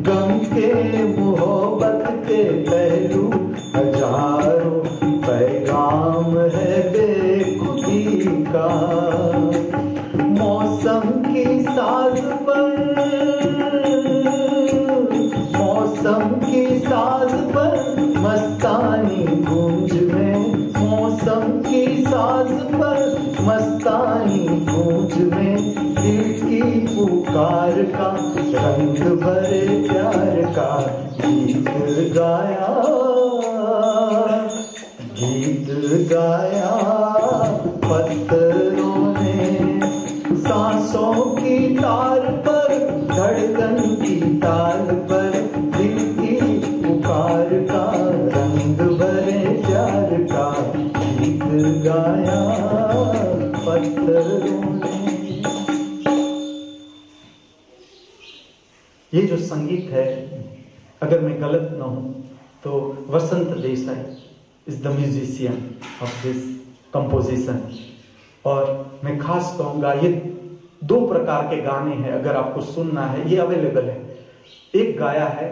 गम के मोहब्बत के पहलू हजारों, पैगाम है बेखुदी का। मौसम की साज पर, मौसम की साज पर, मस्तानी गूंज में, मौसम की साज पर, मस्तानी गूंज में, रंग भरे प्यार का गीत गाया, गीत गाया पत्थरों ने, सांसों की तार पर, धड़कन की ताल पर, दिल की पुकार का रंग भरे प्यार का गीत गाया पत्थरों ने। ये जो संगीत है, अगर मैं गलत ना हूं तो Vasant Desai is the musician of this composition. और मैं खास कहूंगा ये 2 प्रकार के गाने हैं, अगर आपको सुनना है ये अवेलेबल है। एक गाया है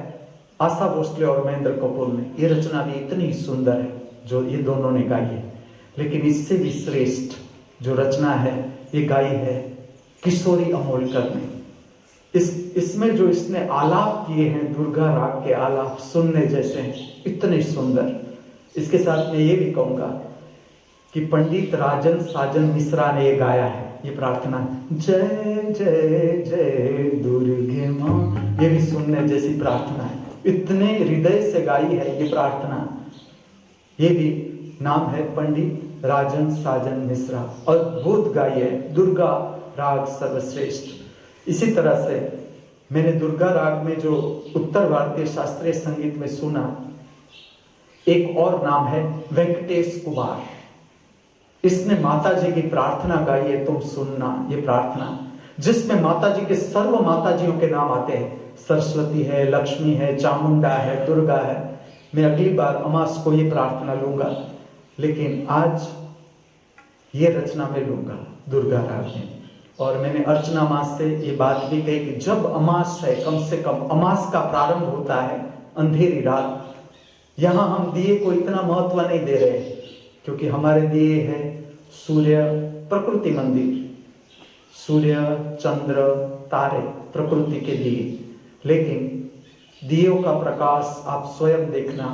आशा भोसले और महेंद्र कपूर ने, ये रचना भी इतनी सुंदर है जो ये दोनों ने गाई है। लेकिन इससे भी श्रेष्ठ जो रचना है ये गाई है किशोरी अमोलकर ने। इसमें जो इसने आलाप किए हैं, दुर्गा राग के आलाप सुनने जैसे हैं, इतने सुंदर। इसके साथ मैं ये भी कहूंगा कि पंडित राजन साजन मिश्रा ने ये गाया है, ये प्रार्थना जय जय जय दुर्गे माँ, ये भी सुनने जैसी प्रार्थना है। इतने हृदय से गाई है ये प्रार्थना। ये भी नाम है पंडित राजन साजन मिश्रा, अद्भुत गाई है, दुर्गा राग सर्वश्रेष्ठ। इसी तरह से मैंने दुर्गा राग में जो उत्तर भारतीय शास्त्रीय संगीत में सुना, एक और नाम है वेंकटेश कुमार। इसने माता जी की प्रार्थना गाई है, तुम सुनना ये प्रार्थना, जिसमें माता जी के सर्व माताजियों के नाम आते हैं। सरस्वती है, लक्ष्मी है, चामुंडा है, दुर्गा है। मैं अगली बार अमास को ये प्रार्थना लूंगा, लेकिन आज ये रचना में लूंगा दुर्गा राग में। और मैंने अर्चना मास से ये बात भी कही कि जब अमास है, कम से कम अमास का प्रारंभ होता है अंधेरी रात, यहां हम दिए को इतना महत्व नहीं दे रहे, क्योंकि हमारे दिए है सूर्य प्रकृति मंदिर, सूर्य चंद्र तारे प्रकृति के दिए। लेकिन दियों का प्रकाश आप स्वयं देखना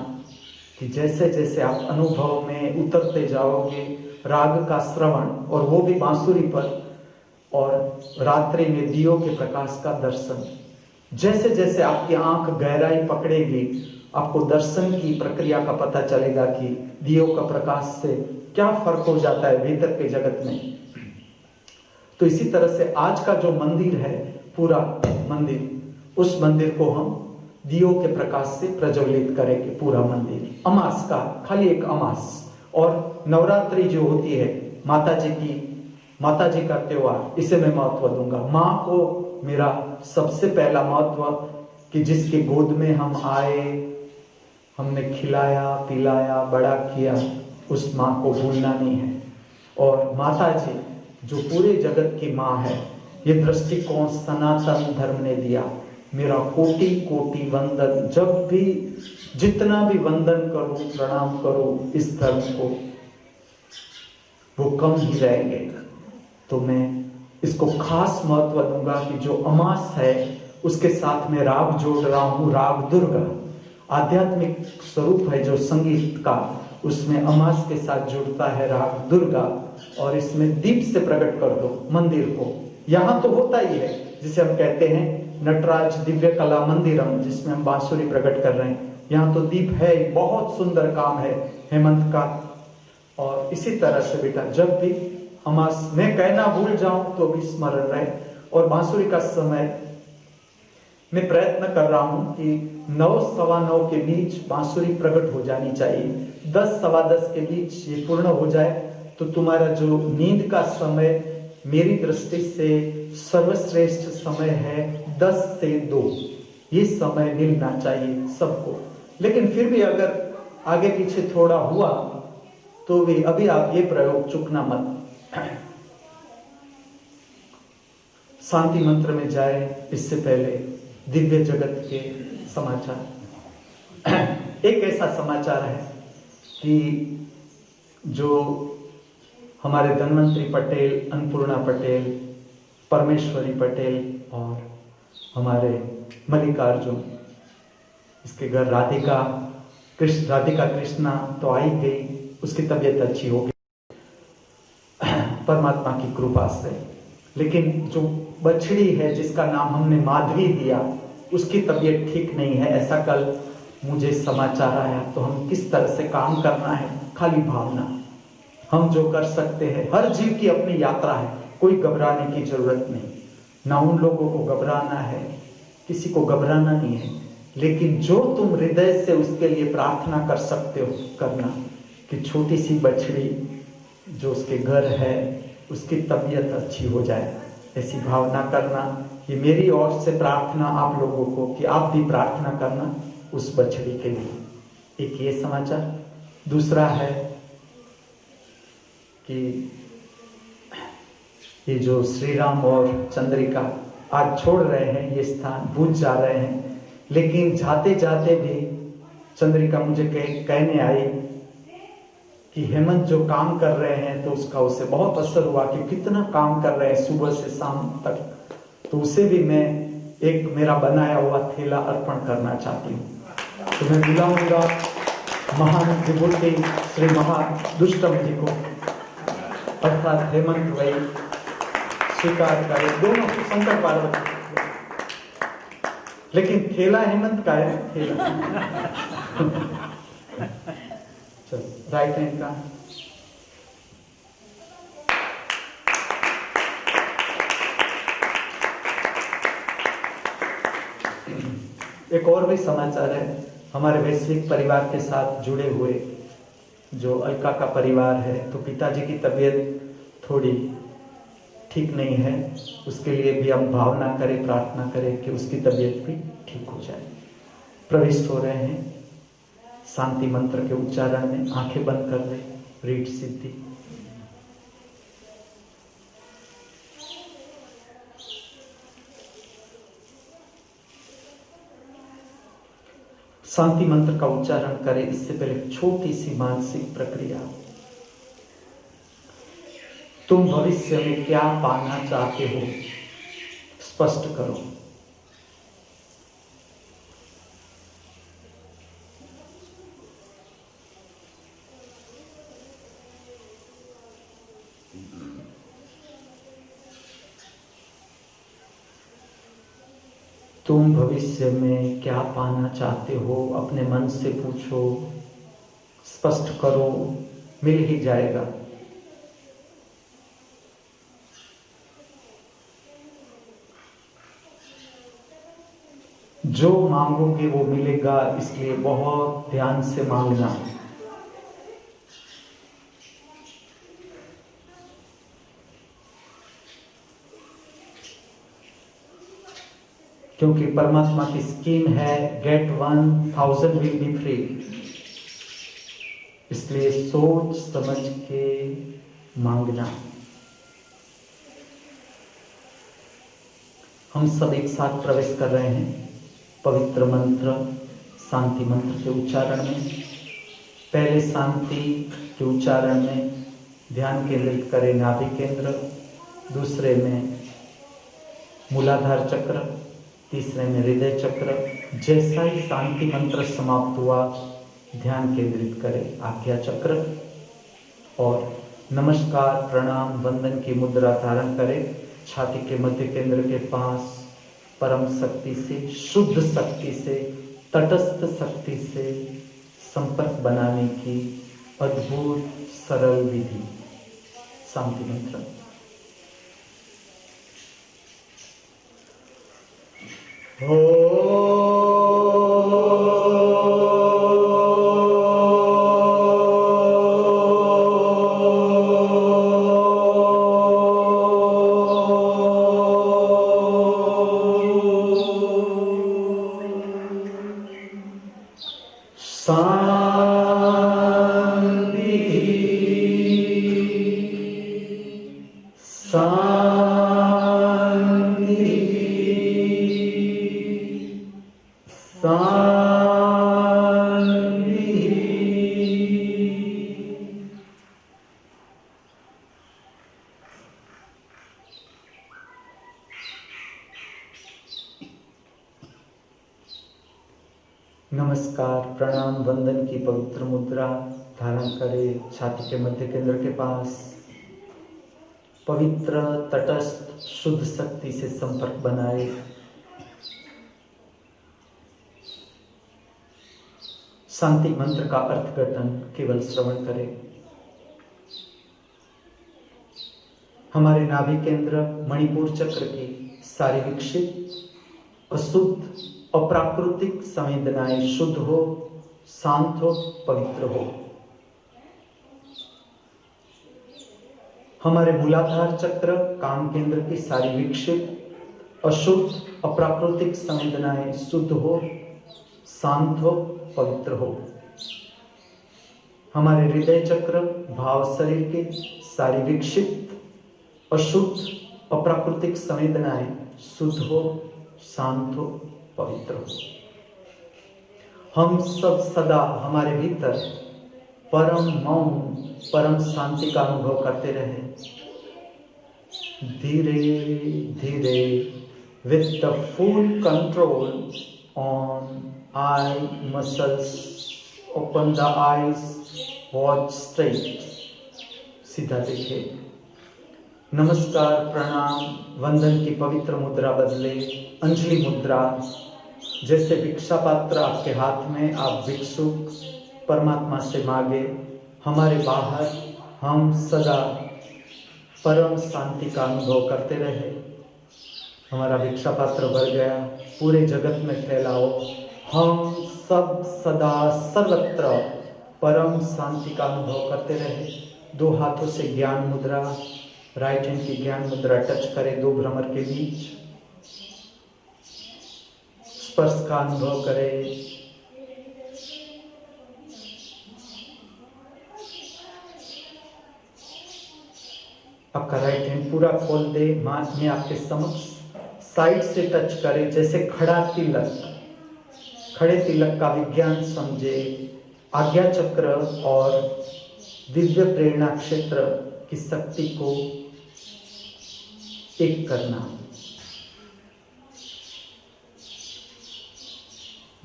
कि जैसे जैसे आप अनुभव में उतरते जाओगे, राग का श्रवण, और वो भी बांसुरी पर, और रात्रि में दियों के प्रकाश का दर्शन, जैसे जैसे आपकी आंख गहराई पकड़ेगी, आपको दर्शन की प्रक्रिया का पता चलेगा कि दियों का प्रकाश से क्या फर्क हो जाता है भीतर के जगत में। तो इसी तरह से आज का जो मंदिर है, पूरा मंदिर, उस मंदिर को हम दियों के प्रकाश से प्रज्वलित करेंगे, पूरा मंदिर। अमास का खाली एक अमास, और नवरात्रि जो होती है माता जी का त्योहार, इसे मैं महत्व दूंगा। माँ को मेरा सबसे पहला महत्व, कि जिसकी गोद में हम आए, हमने खिलाया पिलाया बड़ा किया, उस माँ को भूलना नहीं है। और माता जी जो पूरे जगत की माँ है, ये दृष्टिकोण सनातन धर्म ने दिया। मेरा कोटि कोटि वंदन, जब भी जितना भी वंदन करूं, प्रणाम करूं इस धर्म को, वो कम ही रहेंगे। तो मैं इसको खास महत्व दूंगा कि जो अमास है उसके साथ में राग जोड़ रहा हूं, राग दुर्गा, आध्यात्मिक स्वरूप है जो संगीत का, उसमें अमास के साथ जुड़ता है राग दुर्गा। और इसमें दीप से प्रकट कर दो मंदिर को। यहाँ तो होता ही है, जिसे हम कहते हैं नटराज दिव्य कला मंदिरम, जिसमें हम बांसुरी प्रकट कर रहे हैं। यहाँ तो दीप है, बहुत सुंदर काम है हेमंत का। और इसी तरह से बेटा, जब भी अमास मैं कहना भूल जाऊं तो भी स्मरण रहे। और बांसुरी का समय मैं प्रयत्न कर रहा हूं कि 9 सवा 9 के बीच बांसुरी प्रकट हो जानी चाहिए। 10 सवा 10 के बीच ये पूर्ण हो जाए तो तुम्हारा जो नींद का समय मेरी दृष्टि से सर्वश्रेष्ठ समय है 10 से 2। ये समय मिलना चाहिए सबको। लेकिन फिर भी अगर आगे पीछे थोड़ा हुआ तो भी अभी आप ये प्रयोग चूकना मत। शांति मंत्र में जाए इससे पहले दिव्य जगत के समाचार। एक ऐसा समाचार है कि जो हमारे धनवंतरी पटेल, अन्नपूर्णा पटेल, परमेश्वरी पटेल और हमारे मल्लिकार्जुन, इसके घर राधिका कृष्णा तो आई गई, उसकी तबीयत अच्छी हो गई परमात्मा की कृपा से। लेकिन जो बछड़ी है जिसका नाम हमने माधवी दिया, उसकी तबीयत ठीक नहीं है, ऐसा कल मुझे समाचार आया। तो हम किस तरह से काम करना है, खाली भावना। हम जो कर सकते हैं, हर जीव की अपनी यात्रा है, कोई घबराने की जरूरत नहीं। ना उन लोगों को घबराना है, किसी को घबराना नहीं है, लेकिन जो तुम हृदय से उसके लिए प्रार्थना कर सकते हो करना, कि छोटी सी बछड़ी जो उसके घर है उसकी तबीयत अच्छी हो जाए, ऐसी भावना करना। ये मेरी ओर से प्रार्थना आप लोगों को, कि आप भी प्रार्थना करना उस बछड़ी के लिए। एक ये समाचार। दूसरा है कि ये जो श्री राम और चंद्रिका आज छोड़ रहे हैं ये स्थान, भूल जा रहे हैं, लेकिन जाते जाते भी चंद्रिका मुझे कहने आई कि हेमंत जो काम कर रहे हैं तो उसका उससे बहुत असर हुआ, कि कितना काम कर रहे हैं सुबह से शाम तक। तो उसे भी मैं एक मेरा बनाया हुआ थैला अर्पण करना चाहती हूँ। तो मैं बुलाऊंगा महान विभूति श्री महादुष्टम जी को, अर्थात हेमंत भाई स्वीकार करे, दोनों शंकर पार्वती। लेकिन थैला हेमंत का है, थैला। चलो राइट हैंड का। एक और भी समाचार है, हमारे वैश्विक परिवार के साथ जुड़े हुए जो अलका का परिवार है, तो पिताजी की तबीयत थोड़ी ठीक नहीं है, उसके लिए भी हम भावना करें, प्रार्थना करें कि उसकी तबीयत भी ठीक हो जाए। प्रविष्ट हो रहे हैं शांति मंत्र के उच्चारण में, आंखें बंद कर ले, रीड सिद्धि। शांति मंत्र का उच्चारण करें इससे पहले छोटी सी मानसिक प्रक्रिया। तुम भविष्य में क्या पाना चाहते हो स्पष्ट करो। तुम भविष्य में क्या पाना चाहते हो, अपने मन से पूछो, स्पष्ट करो, मिल ही जाएगा। जो मांगोगे वो मिलेगा, इसलिए बहुत ध्यान से मांगना। क्योंकि परमात्मा की स्कीम है गेट 1000 विल बी फ्री, इसलिए सोच समझ के मांगना। हम सब एक साथ प्रवेश कर रहे हैं पवित्र मंत्र शांति मंत्र के उच्चारण में। पहले शांति के उच्चारण में ध्यान केंद्रित करें नाभि केंद्र, दूसरे में मूलाधार चक्र, तीसरे में हृदय चक्र। जैसा ही शांति मंत्र समाप्त हुआ ध्यान केंद्रित करें आज्ञा चक्र और नमस्कार प्रणाम वंदन की मुद्रा धारण करें। छाती के मध्य केंद्र के पास परम शक्ति से, शुद्ध शक्ति से, तटस्थ शक्ति से संपर्क बनाने की अद्भुत सरल विधि शांति मंत्र। नमस्कार प्रणाम वंदन की पवित्र मुद्रा धारण करें। छाती के मध्य केंद्र के पास पवित्र, तटस्थ, शुद्ध शक्ति से संपर्क बनाए। शांति मंत्र का अर्थघटन केवल श्रवण करें। हमारे नाभि केंद्र मणिपुर चक्र की सारी विक्षिप्त, अशुद्ध, अप्राकृतिक संवेदनाएं शुद्ध हो, शांत हो, पवित्र हो। हमारे मूलाधार चक्र काम केंद्र की सारी विक्षिप्त, अशुद्ध, अप्राकृतिक संवेदनाएं शुद्ध हो, शांत हो, पवित्र हो। हमारे हृदय चक्र भाव शरीर के सारी विक्षिप्त, अशुद्ध, अप्राकृतिक संवेदनाएं शुद्ध हो, शांत हो, पवित्र हो। हम सब सदा हमारे भीतर परम मौन, परम शांति का अनुभव करते रहे। धीरे धीरे with the full control on eye muscles, open the eyes, watch straight, सीधा देखे। नमस्कार, प्रणाम, वंदन की पवित्र मुद्रा बदले अंजलि मुद्रा। जैसे भिक्षा पात्र आपके हाथ में, आप भिक्षुक परमात्मा से मांगे। हमारे बाहर हम सदा परम शांति का अनुभव करते रहे। हमारा भिक्षा पात्र भर गया, पूरे जगत में फैलाओ। हम सब सदा सर्वत्र परम शांति का अनुभव करते रहे। दो हाथों से ज्ञान मुद्रा, राइट हैंड की ज्ञान मुद्रा टच करें दो भ्रमर के बीच। स्पर्श का अनुभव करें। आपका राइट हैंड पूरा खोल दे, माथ में आपके समक्ष साइड से टच करे, जैसे खड़ा तिलक। खड़े तिलक का विज्ञान समझे। आज्ञा चक्र और दिव्य प्रेरणा क्षेत्र की शक्ति को एक करना।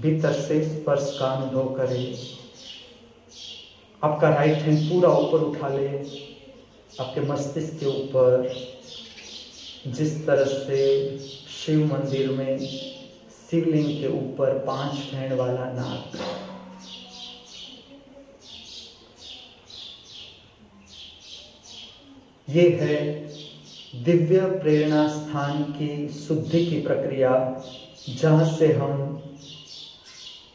भीतर से स्पर्श का अनुभव करें। आपका राइट हैंड पूरा ऊपर उठा ले, आपके मस्तिष्क के ऊपर। जिस तरह से शिव मंदिर में शिवलिंग के ऊपर 5 फेंड वाला नाग, ये है दिव्य प्रेरणा स्थान की शुद्धि की प्रक्रिया, जहां से हम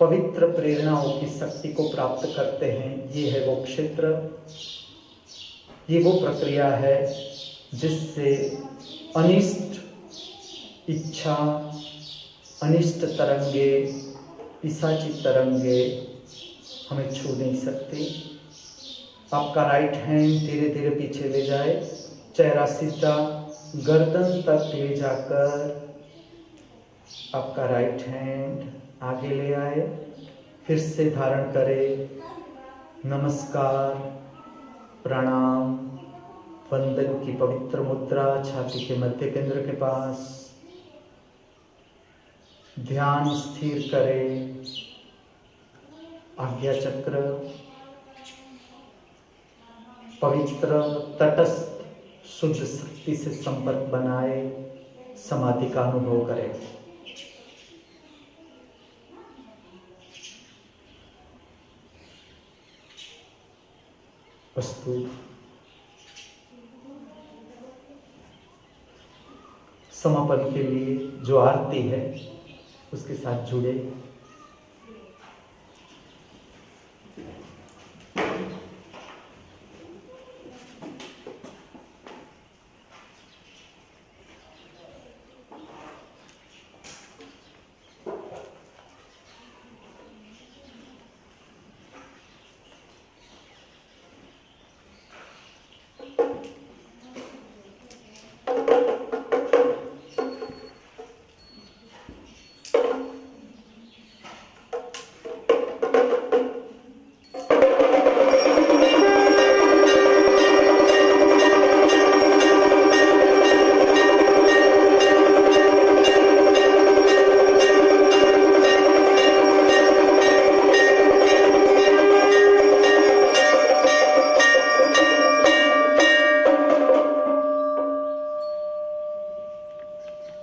पवित्र प्रेरणाओं की शक्ति को प्राप्त करते हैं। ये है वो क्षेत्र, ये वो प्रक्रिया है जिससे अनिष्ट इच्छा, अनिष्ट तरंगे, पिशाची तरंगे हमें छू नहीं सकती। आपका राइट हैंड धीरे धीरे पीछे ले जाए, चेहरा सीधा, गर्दन तक ले जाकर आपका राइट हैंड आगे ले आए। फिर से धारण करें। नमस्कार, प्रणाम, वंदन की पवित्र मुद्रा छाती के मध्य केंद्र के पास। ध्यान स्थिर करें। आज्ञा चक्र, पवित्र तटस्थ शुद्ध शक्ति से संपर्क बनाए, समाधि का अनुभव करें। अस्तु। समापन के लिए जो आरती है उसके साथ जुड़े।